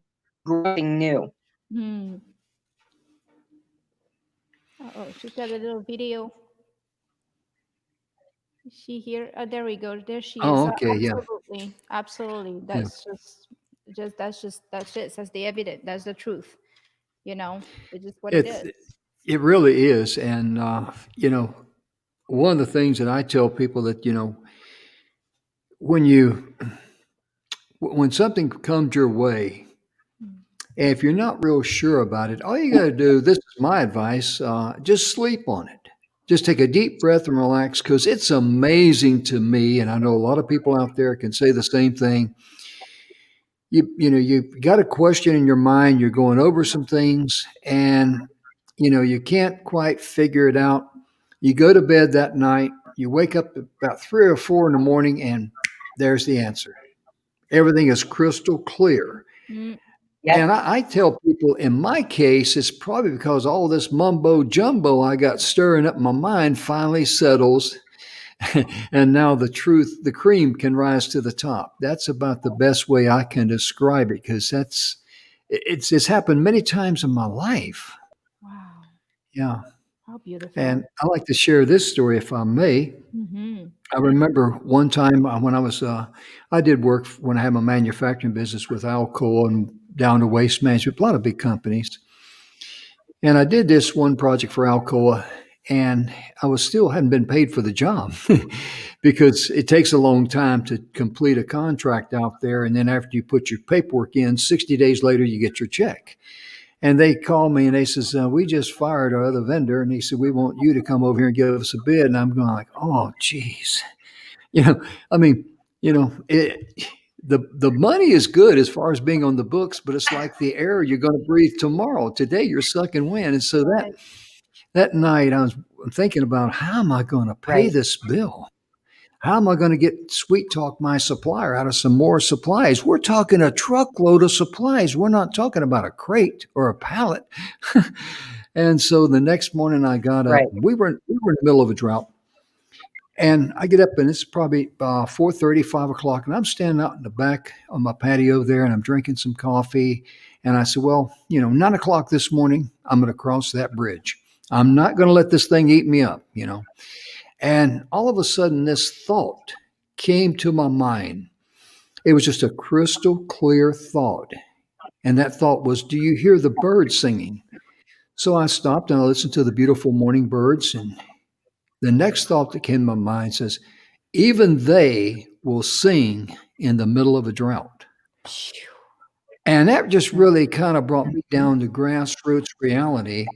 Speaker 3: grow something new.
Speaker 4: Hmm. Oh, she's got a little video. Is she here? Oh, there we go. There she is.
Speaker 1: oh, okay. Yeah.
Speaker 4: Absolutely, absolutely.
Speaker 1: Yeah.
Speaker 4: That's it. That's the evidence. That's the truth. You know, it's just what it
Speaker 1: It's,
Speaker 4: is.
Speaker 1: it really is. And, one of the things that I tell people that, when you, when something comes your way, and if you're not real sure about it, all you got to do, this is my advice, just sleep on it. Just take a deep breath and relax because it's amazing to me. And I know a lot of people out there can say the same thing. You got a question in your mind, you're going over some things, and you can't quite figure it out. You go to bed that night, you wake up about 3 or 4 in the morning, and there's the answer. Everything is crystal clear.
Speaker 4: Mm,
Speaker 3: Yes,
Speaker 1: And I tell people in my case, it's probably because all this mumbo jumbo I got stirring up my mind finally settles. And now the truth, the cream can rise to the top. That's about the best way I can describe it because it's happened many times in my life.
Speaker 4: wow,
Speaker 1: Yeah.
Speaker 4: how beautiful.
Speaker 1: And I like to share this story if I may.
Speaker 4: Mm-hmm.
Speaker 1: I remember one time when I did work when I had my manufacturing business with Alcoa and down to Waste Management, a lot of big companies. And I did this one project for Alcoa, and I was still hadn't been paid for the job because it takes a long time to complete a contract out there. And then after you put your paperwork in, 60 days later, you get your check. And they called me and they says, "We just fired our other vendor," and he said, "We want you to come over here and give us a bid." And I'm going like, "Oh, geez." You know, I mean, the money is good as far as being on the books, but it's like the air you're going to breathe tomorrow. Today you're sucking wind, and so
Speaker 4: Right.
Speaker 1: that night I was thinking about how am I going to pay
Speaker 3: right,
Speaker 1: this bill? How am I going to get sweet talk my supplier out of some more supplies? We're talking a truckload of supplies. We're not talking about a crate or a pallet. And so the next morning I got up.
Speaker 3: right,
Speaker 1: We were in the middle of a drought. And I get up and it's probably 4:30, 5 o'clock, and I'm standing out in the back on my patio there, and I'm drinking some coffee. And I said, "Well, 9 o'clock this morning, I'm going to cross that bridge. I'm not going to let this thing eat me up." And all of a sudden, this thought came to my mind. It was just a crystal clear thought, and that thought was, "Do you hear the birds singing?" So I stopped and I listened to the beautiful morning birds, and the next thought that came to my mind says, even they will sing in the middle of a drought.
Speaker 4: Phew.
Speaker 1: And that just really kind of brought me down to grassroots reality.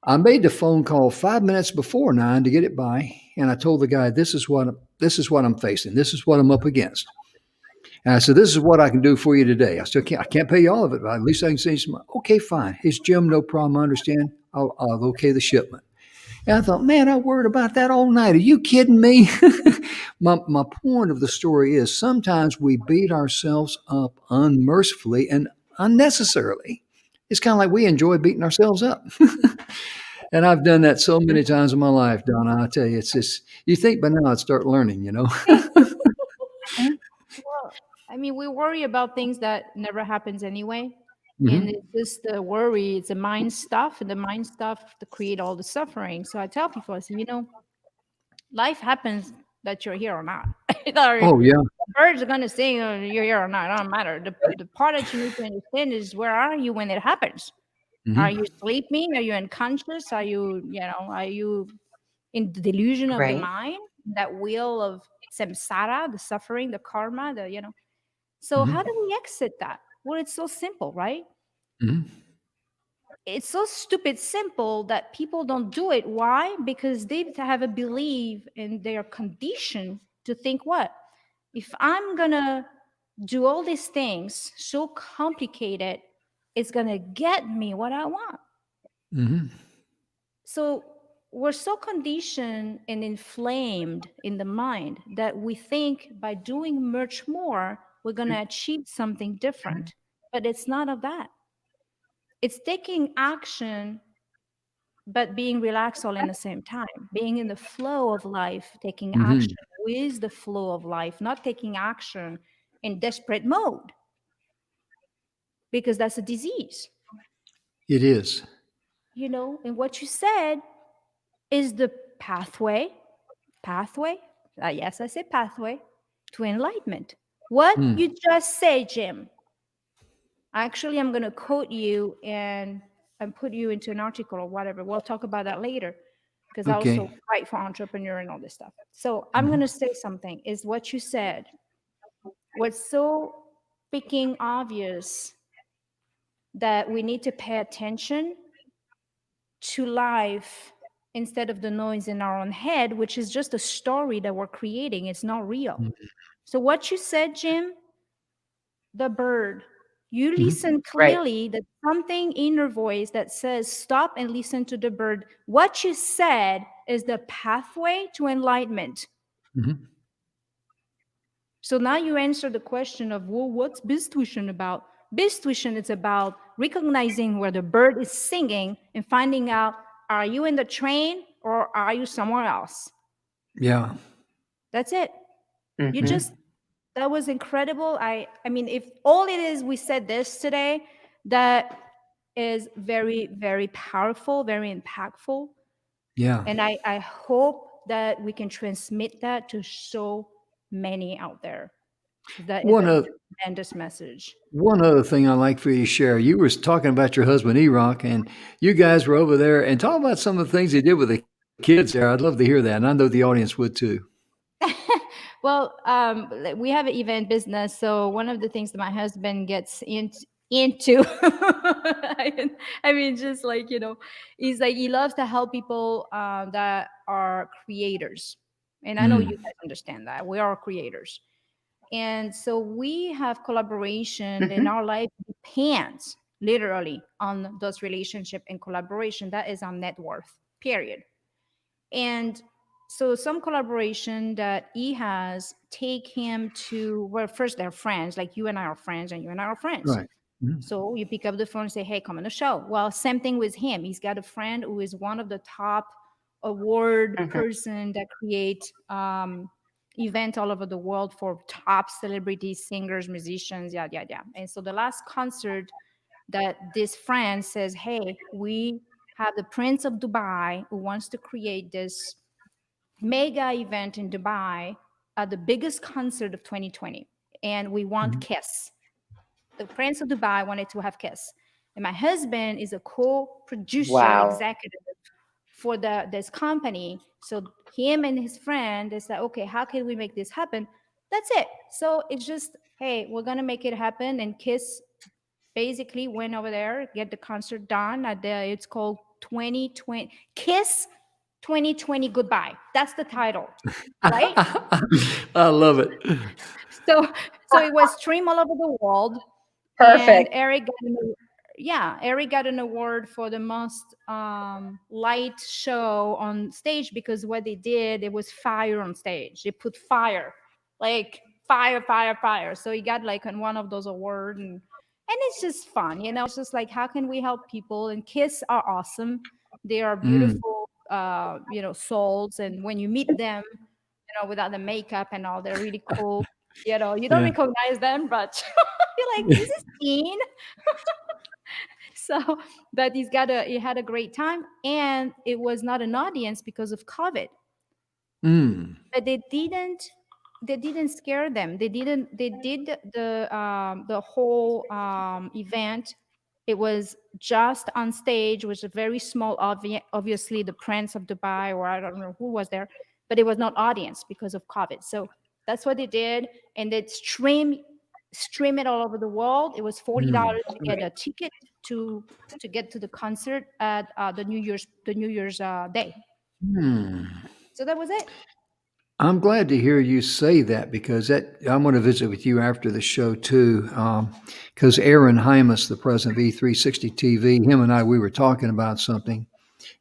Speaker 1: I made the phone call 5 minutes before 9 to get it by, and I told the guy, this is what I'm facing. This is what I'm up against. And I said, this is what I can do for you today. I can't pay you all of it, but at least I can send you some. Okay, fine. It's Jim, no problem. I understand. I'll okay the shipment. And I thought, man, I worried about that all night. Are you kidding me? My point of the story is sometimes we beat ourselves up unmercifully and unnecessarily. It's kind of like we enjoy beating ourselves up. And I've done that so many times in my life, Donna. I tell you, it's just, you think by now I'd start learning.
Speaker 3: mhm,
Speaker 4: Well, I mean, we worry about things that never happens anyway. And
Speaker 1: Hmm.
Speaker 4: it's just the worry, it's the mind stuff, and the mind stuff to create all the suffering. So I tell people, I say, life happens that you're here or not. Or
Speaker 1: Oh, yeah.
Speaker 4: birds are gonna sing, you're here or not. It don't matter. The part that you need to understand is where are you when it happens? Are you
Speaker 1: Hmm.
Speaker 4: sleeping? Are you unconscious? Are you in the delusion of the
Speaker 3: right,
Speaker 4: mind? That wheel of samsara, the suffering, the karma. So how do
Speaker 1: Hmm.
Speaker 4: we exit that? Well, it's so simple, right?
Speaker 1: Hmm.
Speaker 4: it's so stupid simple that people don't do it. Why? Because they have a belief in their condition to think what? If I'm gonna do all these things so complicated, it's gonna get me what I want.
Speaker 1: Hmm.
Speaker 4: So we're so conditioned and inflamed in the mind that we think by doing much more, we're gonna achieve something different. But it's not of that. It's taking action but being relaxed all in the same time, being in the flow of life, taking action
Speaker 1: Hmm.
Speaker 4: with the flow of life, not taking action in desperate mode, because that's a disease.
Speaker 1: It is.
Speaker 4: And what you said is the pathway, yes, I say pathway to enlightenment. What
Speaker 1: Mm.
Speaker 4: you just say, Jim. Actually, I'm going to quote you and put you into an article or whatever. We'll talk about that later because I also
Speaker 1: Okay.
Speaker 4: write for entrepreneur and all this stuff. So I'm going to
Speaker 1: Hmm.
Speaker 4: say something is what you said. What's so freaking obvious that we need to pay attention to life instead of the noise in our own head, which is just a story that we're creating. It's not real. So what you said, Jim, the bird. You
Speaker 1: Hmm.
Speaker 4: listen
Speaker 3: Right.
Speaker 4: clearly, that something in your voice that says, stop and listen to the bird. What you said is the pathway to enlightenment.
Speaker 1: Hmm.
Speaker 4: So now you answer the question of, well, what's biz tuition about? Biz tuition is about recognizing where the bird is singing and finding out, are you in the train or are you somewhere else?
Speaker 1: Yeah.
Speaker 4: That's it. You
Speaker 3: Hmm.
Speaker 4: just that was incredible. I mean, if all it is we said this today, that is very, very powerful, very impactful.
Speaker 1: Yeah.
Speaker 4: And I hope that we can transmit that to so many out there. That is
Speaker 1: One
Speaker 4: a
Speaker 1: of
Speaker 4: tremendous message.
Speaker 1: One other thing I'd like for you to share. You were talking about your husband, Erock, and you guys were over there and talk about some of the things he did with the kids there. I'd love to hear that. And I know the audience would too.
Speaker 4: Well, we have an event business, so one of the things that my husband gets into, I mean, just like he's like he loves to help people that are creators, and I know you
Speaker 1: Mm.
Speaker 4: guys understand that we are creators, and so we have collaboration, and
Speaker 3: Hmm.
Speaker 4: our life depends literally on those relationship and collaboration. That is our net worth. Period. And so some collaboration that he has take him to, well, first they're friends, like you and I are friends and you and I are friends.
Speaker 1: Right. Mhm.
Speaker 4: So you pick up the phone and say, hey, come on the show. Well, same thing with him. He's got a friend who is one of the top award
Speaker 3: Hmm.
Speaker 4: person that create event all over the world for top celebrities, singers, musicians, yeah, yeah, yeah. And so the last concert that this friend says, hey, we have the Prince of Dubai who wants to create this mega event in Dubai at the biggest concert of 2020. And we want
Speaker 1: Mhm.
Speaker 4: Kiss. The Prince of Dubai wanted to have Kiss. And my husband is a co-producer
Speaker 3: Wow.
Speaker 4: executive for this company. So him and his friend, they said, okay, how can we make this happen? That's it. So it's just, hey, we're gonna make it happen. And Kiss basically went over there, get the concert done at it's called 2020 Kiss 2020 Goodbye. That's the title, right?
Speaker 1: I love it.
Speaker 4: So it was streamed all over the world, and
Speaker 3: Perfect.
Speaker 4: Eric got an award for the most light show on stage, because what they did, it was fire on stage. They put fire, like fire, fire, fire. So he got like on one of those awards, and it's just fun, it's just like, how can we help people? And Kiss are awesome. They are
Speaker 1: Mm.
Speaker 4: beautiful, souls, and when you meet them, without the makeup and all, they're really cool. You don't
Speaker 1: Yeah.
Speaker 4: recognize them, but you're like, is this Dean? So, but he had a great time, and it was not an audience because of COVID.
Speaker 1: Mm.
Speaker 4: But they didn't scare them. They did the whole event. It was just on stage, was a very small, obviously the Prince of Dubai, or I don't know who was there, but it was not audience because of COVID. So that's what they did, and they stream it all over the world. It was $40
Speaker 1: Mm.
Speaker 4: to get a ticket. to get to the concert at the New Year's Day.
Speaker 1: Hmm.
Speaker 4: So that was it.
Speaker 1: I'm glad to hear you say that because I'm going to visit with you after the show too. Because Aaron Hymas, the president of E360 TV, him and I, we were talking about something,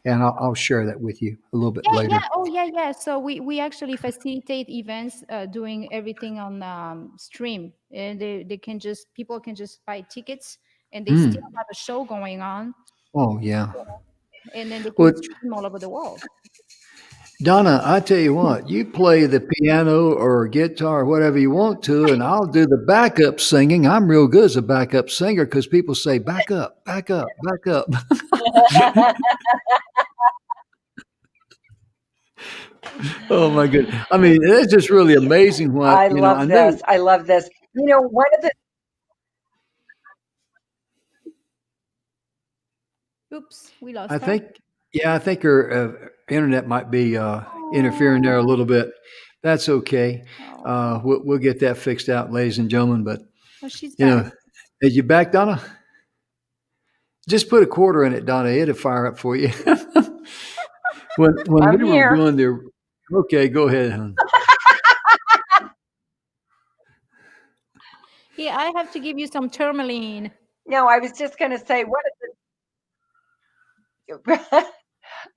Speaker 1: and I'll share that with you a little bit
Speaker 4: Yeah, yeah.
Speaker 1: later.
Speaker 4: Oh, yeah, yeah. So we actually facilitate events, doing everything on stream, and they can just people can just buy tickets, and they still
Speaker 1: Hmm.
Speaker 4: have a show going on,
Speaker 1: Oh yeah.
Speaker 4: and then they
Speaker 1: Well,
Speaker 4: can stream all over the world.
Speaker 1: Donna, I tell you what, you play the piano or guitar, whatever you want to, and I'll do the backup singing. I'm real good as a backup singer because people say, back up, back up, back up. Oh my goodness. I mean, it's just really amazing what,
Speaker 3: I
Speaker 1: you know,
Speaker 3: love
Speaker 1: I
Speaker 3: this.
Speaker 1: knew,
Speaker 3: I love this. One of the
Speaker 4: Oops, we lost
Speaker 1: I
Speaker 4: her.
Speaker 1: think, yeah, I think her internet might be interfering there a
Speaker 4: Oh,
Speaker 1: little bit. That's okay.
Speaker 4: oh,
Speaker 1: We'll get that fixed out, ladies and gentlemen. But,
Speaker 4: oh, she's
Speaker 1: you
Speaker 4: back.
Speaker 1: know, are you back, Donna? Just put a quarter in it, Donna. It'll fire up for you. When
Speaker 3: I'm
Speaker 1: we were
Speaker 3: here.
Speaker 1: doing the, okay, go ahead, hon.
Speaker 4: Yeah, I have to give you some tourmaline.
Speaker 3: No, I was just going to say one of the I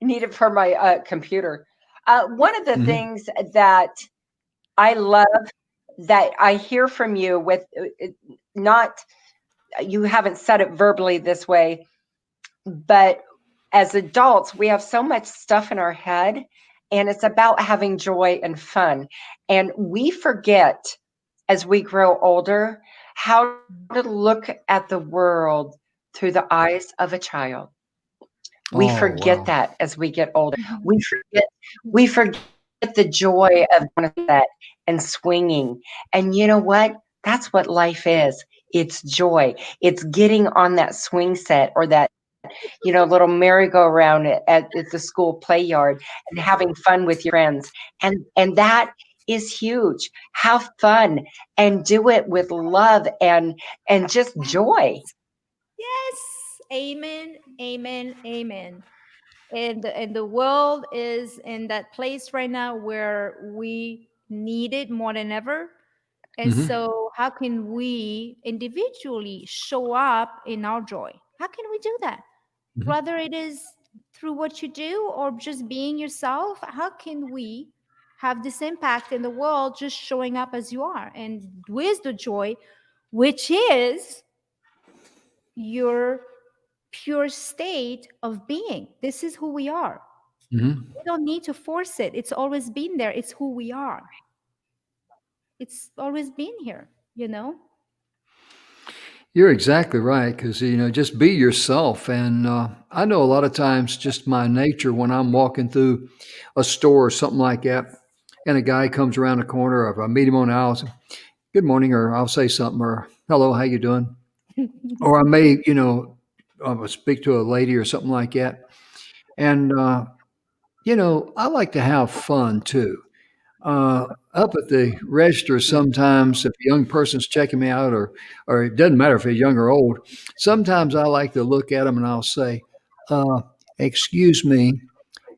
Speaker 3: need it for my computer. One of the
Speaker 1: Hmm.
Speaker 3: things that I love that I hear from you with not you haven't said it verbally this way, but as adults, we have so much stuff in our head, and it's about having joy and fun. And we forget as we grow older how to look at the world through the eyes of a child. We
Speaker 1: Oh,
Speaker 3: forget
Speaker 1: wow.
Speaker 3: that as we get older.
Speaker 4: Mhm.
Speaker 3: We forget the joy of that and swinging. And you know what? That's what life is. It's joy. It's getting on that swing set or that little merry-go-round at the school play yard and having fun with your friends. And that is huge. Have fun and do it with love and just joy.
Speaker 4: Yes. Amen. Amen. Amen. And the world is in that place right now where we need it more than ever. And
Speaker 1: Hmm.
Speaker 4: so, how can we individually show up in our joy? How can we do that?
Speaker 1: Hmm.
Speaker 4: Whether it is through what you do or just being yourself, how can we have this impact in the world just showing up as you are and with the joy, which is your pure state of being? This is who we are.
Speaker 1: Hmm.
Speaker 4: We don't need to force it. It's always been there. It's who we are. It's always been here, you know?
Speaker 1: You're exactly right because just be yourself. And I know a lot of times, just my nature when I'm walking through a store or something like that, and a guy comes around the corner, or if I meet him on the aisle, say, good morning, or I'll say something, or hello, how you doing? Or I may, speak to a lady or something like that. And I like to have fun too. Up at the register, sometimes if a young person's checking me out, or it doesn't matter if they're young or old, sometimes I like to look at them and I'll say, uh, "Excuse me,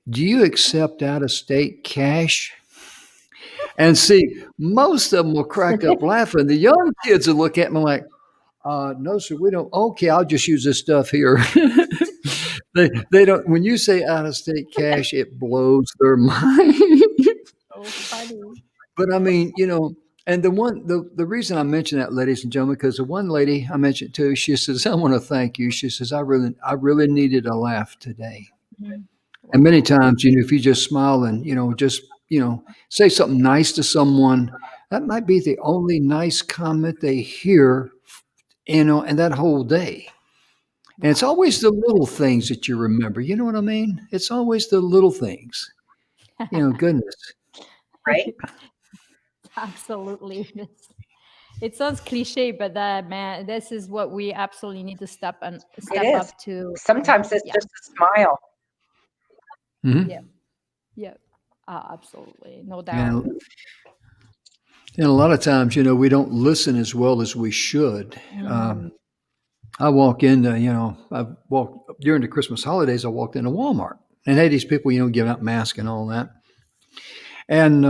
Speaker 1: do you accept out of state cash?" And see, most of them will crack up laughing. The young kids will look at me like, "No, sir, we don't." Okay, I'll just use this stuff here. They don't. When you say out of state cash, it blows their mind.
Speaker 4: So funny.
Speaker 1: But I mean, and the reason I mention that, ladies and gentlemen, because the one lady I mentioned to, she says, I want to thank you. She says, I really needed a laugh today.
Speaker 4: Mhm.
Speaker 1: And many
Speaker 4: Wow.
Speaker 1: times, if you just smile and, just, say something nice to someone, that might be the only nice comment they hear, and that whole day. And it's
Speaker 4: Wow.
Speaker 1: always the little things that you remember. You know what I mean? It's always the little things. Goodness.
Speaker 3: Right?
Speaker 4: Absolutely. It sounds cliche, but that man, this is what we absolutely need to
Speaker 3: It
Speaker 4: step
Speaker 3: is.
Speaker 4: up to.
Speaker 3: Sometimes it's
Speaker 4: Yeah,
Speaker 3: just a smile.
Speaker 4: yeah,
Speaker 1: Hmm.
Speaker 4: yeah. Absolutely, no doubt.
Speaker 1: And And a lot of times, we don't listen as well as we should.
Speaker 4: Mm,
Speaker 1: I walk into, I walk during the Christmas holidays. I walked into Walmart and had these people, giving out masks and all that. And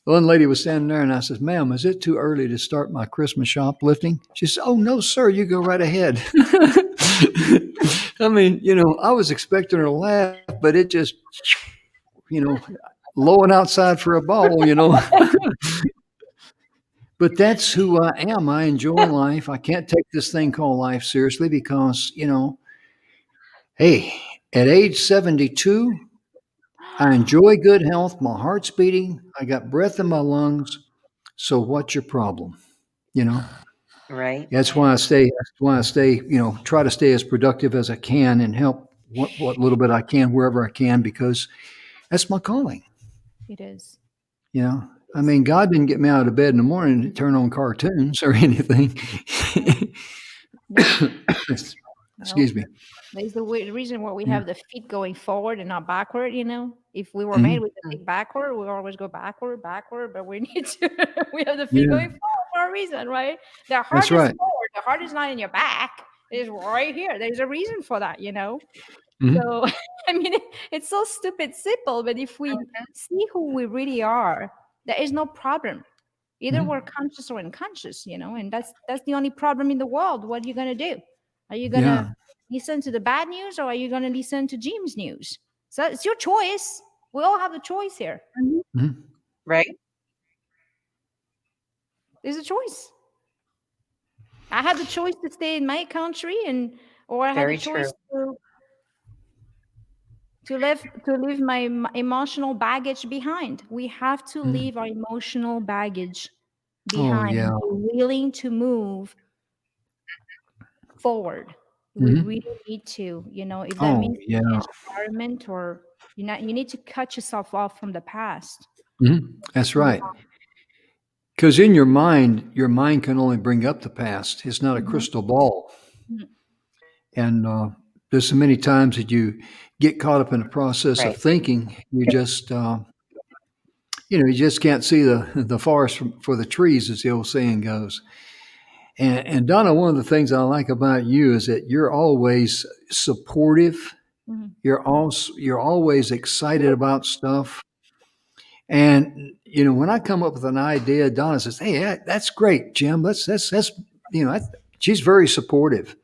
Speaker 1: one lady was standing there, and I said, "Ma'am, is it too early to start my Christmas shoplifting?" She said, "Oh no, sir, you go right ahead." I mean, I was expecting her to laugh, but it just, you know, lowing outside for a ball. But that's who I am. I enjoy life. I can't take this thing called life seriously because, hey, at age 72, I enjoy good health. My heart's beating. I got breath in my lungs. So what's your problem? You know,
Speaker 3: Right.
Speaker 1: that's why I
Speaker 2: Yes.
Speaker 1: stay. That's why I stay. Try to stay as productive as I can and help what little bit I can wherever I can because that's my calling.
Speaker 4: It is.
Speaker 1: You know, I
Speaker 4: It's,
Speaker 1: mean, God didn't get me out of bed in the morning to turn on cartoons or anything.
Speaker 4: nope. Nope.
Speaker 1: Excuse me.
Speaker 4: There's the reason why we
Speaker 1: Yeah.
Speaker 4: have the feet going forward and not backward, you know? If we were made
Speaker 1: Mhm.
Speaker 4: with the feet backward, we always go backward, backward, but we need to, we have the feet
Speaker 1: Yeah.
Speaker 4: going forward for a reason, right? The
Speaker 1: That's
Speaker 4: heart is
Speaker 1: right.
Speaker 4: forward. The heart is not in your back. It's right here. There's a reason for that, you know?
Speaker 1: Mhm.
Speaker 4: So, I mean, it's so stupid simple, but if we see who we really are, there is no problem. Either we're
Speaker 1: Mhm.
Speaker 4: conscious or unconscious, you know, and that's the only problem in the world. What are you gonna do? Are you gonna
Speaker 1: Yeah.
Speaker 4: listen to the bad news or are you gonna listen to Jim's news? So it's your choice. We all have a choice here.
Speaker 1: Mhm.
Speaker 3: Right.
Speaker 4: There's a choice. I had the choice to stay in my country and or I had a
Speaker 3: Very true.
Speaker 4: choice to leave my emotional baggage behind. We have to
Speaker 1: Mhm.
Speaker 4: leave our emotional baggage
Speaker 1: Oh,
Speaker 4: behind
Speaker 1: yeah.
Speaker 4: and be willing to move forward. We
Speaker 1: Mhm.
Speaker 4: really need to, you know, if that
Speaker 1: Oh,
Speaker 4: means to
Speaker 1: yeah.
Speaker 4: change environment or you need to cut yourself off from the past.
Speaker 1: Mhm. That's
Speaker 4: Move
Speaker 1: right. Because in your mind can only bring up the past. It's not a
Speaker 4: on.
Speaker 1: crystal ball.
Speaker 4: Mhm.
Speaker 1: And there's so many times that you get caught up in the process of
Speaker 3: Right.
Speaker 1: thinking, you just can't see the forest for the trees, as the old saying goes. And Donna, one of the things I like about you is that you're always supportive.
Speaker 4: Mhm.
Speaker 1: You're always excited about stuff. And when I come up with an idea, Donna says, "Hey, that's great, Jim. That's she's very supportive."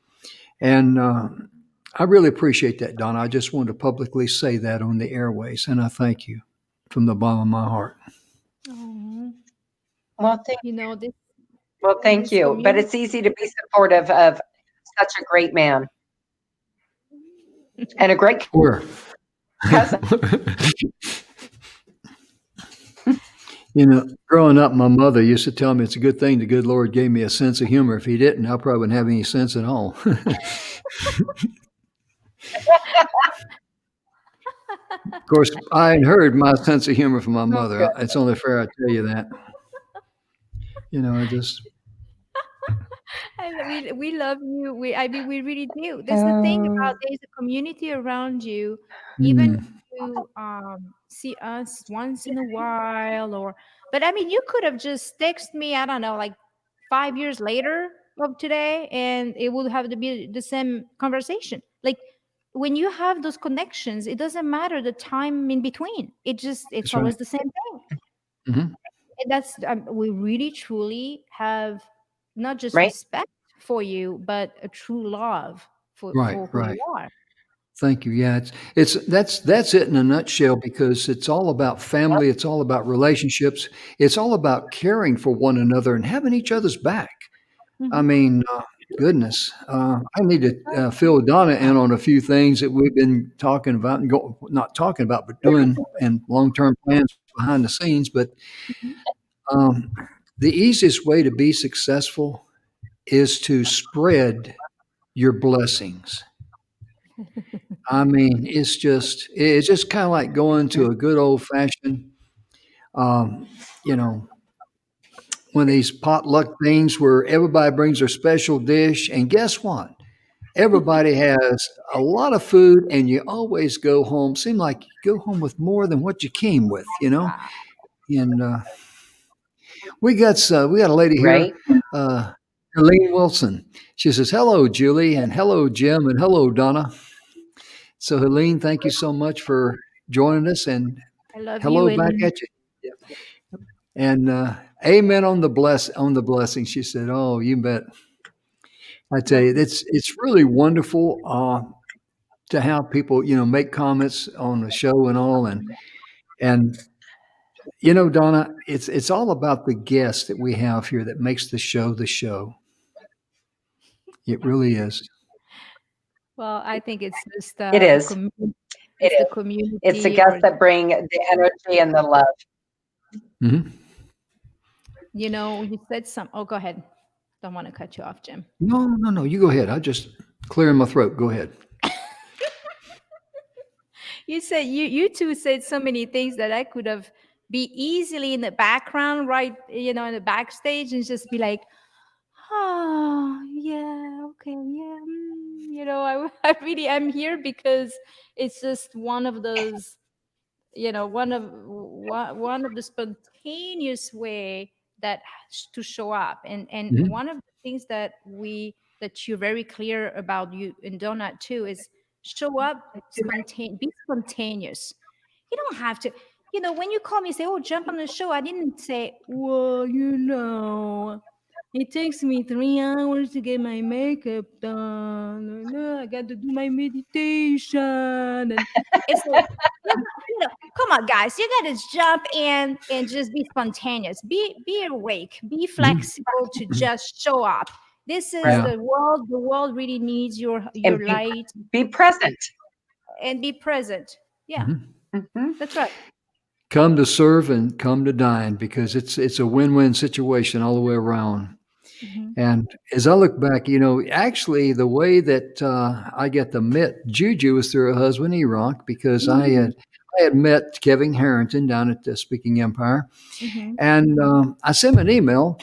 Speaker 1: And I really appreciate that, Donna. I just wanted to publicly say that on the airways, and I thank you from the bottom of my heart.
Speaker 4: Oh,
Speaker 3: Well, thank
Speaker 4: you know this
Speaker 3: well, thank
Speaker 4: this
Speaker 3: you. But
Speaker 4: community.
Speaker 3: it's easy to be supportive of such a great man and a great
Speaker 1: Where?
Speaker 3: cousin.
Speaker 1: Growing up, my mother used to tell me it's a good thing the good Lord gave me a sense of humor. If He didn't, I probably wouldn't have any sense at all. Of course, I heard my sense of humor from my
Speaker 3: Oh, good.
Speaker 1: mother. It's only fair I tell you that. I just.
Speaker 4: And we love you. I mean we really do. That's the thing about
Speaker 3: Oh,
Speaker 4: there's a community around you, even if
Speaker 1: Mm,
Speaker 4: you see us once in a while or but I mean you could have just texted me, I don't know, like 5 years later of today and it would have to be the same conversation. Like when you have those connections, it doesn't matter the time in between. It's
Speaker 1: that's right.
Speaker 4: always the same thing.
Speaker 1: Hmm.
Speaker 4: And that's we really truly have not just
Speaker 3: right.
Speaker 4: respect for you, but a true love
Speaker 1: Right,
Speaker 4: for who
Speaker 1: right.
Speaker 4: you are.
Speaker 1: Thank you. Yeah, that's it in a nutshell because it's all about
Speaker 3: Yep.
Speaker 1: family. It's all about relationships. It's all about caring for one another and having each other's back. I
Speaker 4: Mhm.
Speaker 1: mean, goodness, I need to fill Donna in on a few things that we've been talking about and not talking about, but doing and long-term plans behind the scenes. But
Speaker 4: Mhm.
Speaker 1: um, the easiest way to be successful is to spread your blessings. I mean, it's just kind of like going to a good old fashioned, um, you know, one of these potluck things where everybody brings their special dish, and guess what? Everybody has a lot of food, and you always go home. Seem like you go home with more than what you came with.
Speaker 4: Wow.
Speaker 1: And we got a lady here.
Speaker 3: Right.
Speaker 1: Uh, Helene Wilson. She says, hello, Julie, and hello, Jim, and hello, Donna. So, Helene, thank you so much for joining us, and
Speaker 4: I love you,
Speaker 1: hello back
Speaker 4: and
Speaker 1: at you. Yeah. And amen on the blessing. She said, "Oh, you bet." I tell you, it's really wonderful to have people, make comments on the show and all, and Donna, it's all about the guests that we have here that makes the show the show. It really is.
Speaker 4: well, I think it's just
Speaker 3: It
Speaker 4: the
Speaker 3: is.
Speaker 4: community.
Speaker 3: It
Speaker 4: It's the
Speaker 3: is. It's the
Speaker 4: community,
Speaker 3: guests
Speaker 4: or
Speaker 3: that bring the energy and the love.
Speaker 1: Hmm.
Speaker 4: you said some. Oh, go ahead. Don't want to cut you off, Jim.
Speaker 1: No, no, no. You go ahead. I just clearing my throat. Go ahead.
Speaker 4: You said you two said so many things that I could have be easily in the background, right? In the backstage, and just be like, oh yeah, okay, yeah. I really am here because it's just one of those, one of the spontaneous way to show up, and
Speaker 1: Hmm.
Speaker 4: one of the things that you're very clear about, you and Donut too, is show up be spontaneous. You don't have to, when you call me, say, oh, jump on the show, I didn't say, well, it takes me 3 hours to get my makeup done. I got to do my meditation. And it's like, come on, guys, you got to jump in and just be spontaneous. Be awake. Be
Speaker 1: Hmm.
Speaker 4: flexible to just show up. This is
Speaker 3: Right.
Speaker 1: Yeah.
Speaker 4: the world. The world really needs your
Speaker 3: And
Speaker 4: light,
Speaker 3: be present.
Speaker 4: and be present. Yeah,
Speaker 1: Hmm.
Speaker 3: Mhm.
Speaker 4: that's right.
Speaker 1: Come to serve and come to dine because it's a win-win situation all the way around.
Speaker 4: Mhm.
Speaker 1: And as I look back, actually, the way that I got to meet Juju was through her husband, Erock, because I had met Kevin Harrington down at the Speaking Empire,
Speaker 4: Mhm.
Speaker 1: and I sent him an email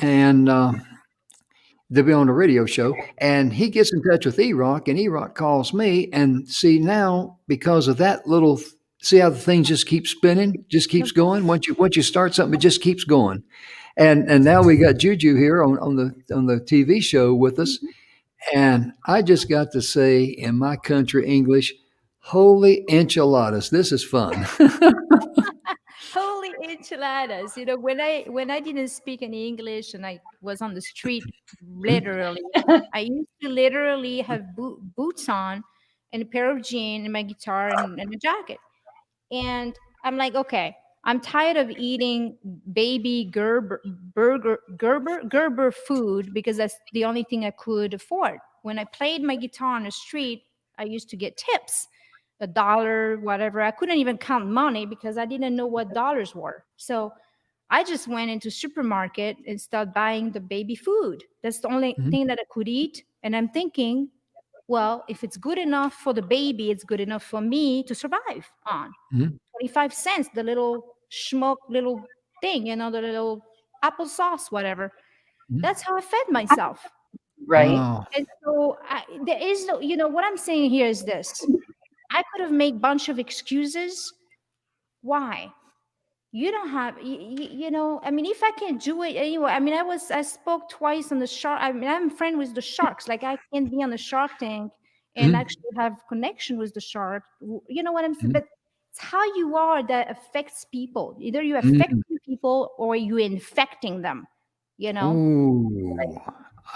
Speaker 1: and to be on the radio show, and he gets in touch with Erock, and Erock calls me, and see now because of that little. See how the thing just keeps spinning, just keeps going. Once you start something, it just keeps going. And now we got Juju here on the TV show with us, and I just got to say in my country English, "Holy enchiladas! This is fun."
Speaker 4: Holy enchiladas! When I didn't speak any English and I was on the street, literally, I used to literally have boots on, and a pair of jeans, and my guitar, and a jacket. And I'm like, okay, I'm tired of eating baby Gerber food because that's the only thing I could afford. When I played my guitar on the street, I used to get tips, $1, whatever. I couldn't even count money because I didn't know what dollars were. So I just went into supermarket and started buying the baby food. That's the only
Speaker 1: Mhm,
Speaker 4: thing that I could eat. And I'm thinking, well, if it's good enough for the baby, it's good enough for me to survive on.
Speaker 1: mhm,
Speaker 4: 25 cents, the little schmuck little thing, the little applesauce, whatever.
Speaker 1: mhm.
Speaker 4: That's how I fed myself.
Speaker 3: Right.
Speaker 1: Oh,
Speaker 4: And so there is no, what I'm saying here is this. I could have made bunch of excuses. Why? You don't have, I mean, if I can do it anyway, I mean, I spoke twice on the shark. I mean, I'm friend with the sharks. Like, I can be on the Shark Tank and
Speaker 1: mhm,
Speaker 4: actually have connection with the shark. You know what I'm saying?
Speaker 1: mhm,
Speaker 4: But it's how you are that affects people. Either you
Speaker 1: mhm.
Speaker 4: affecting people or you infecting them, you know?
Speaker 1: Ooh,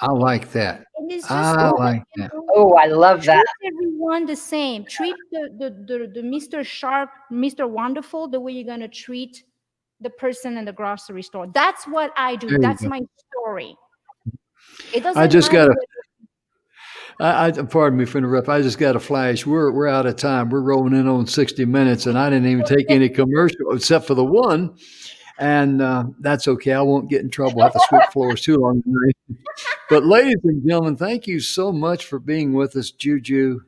Speaker 1: I like that.
Speaker 4: And it's just
Speaker 1: I
Speaker 4: that,
Speaker 1: like that.
Speaker 3: Oh, I love that.
Speaker 4: treat everyone the same. Treat the Mr. Shark, Mr. Wonderful, the way you're gonna treat the person in the grocery store. That's what I do.
Speaker 1: There you
Speaker 4: That's
Speaker 1: go.
Speaker 4: my story. It
Speaker 1: I
Speaker 4: doesn't
Speaker 1: just
Speaker 4: matter
Speaker 1: got a
Speaker 4: what.
Speaker 1: pardon me for interrupt. I just got a flash. We're out of time. We're rolling in on 60 minutes, and I didn't even take any commercial except for the one. And that's okay. I won't get in trouble. I have to sweep floors too long tonight. But ladies and gentlemen, thank you so much for being with us, Juju.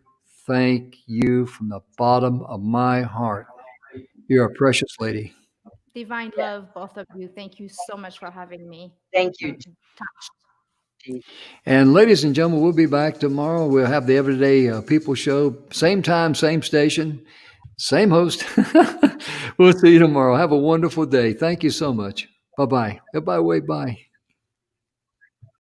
Speaker 1: Thank you from the bottom of my heart. You're a precious lady.
Speaker 4: Divine love, both of you. Thank you so much for having me.
Speaker 3: Thank you,
Speaker 4: I'm touched.
Speaker 3: G.
Speaker 1: And ladies and gentlemen, we'll be back tomorrow. We'll have the Everyday People Show, same time, same station, same host. We'll see you tomorrow. Have a wonderful day. Thank you so much. Bye bye. Goodbye, way bye.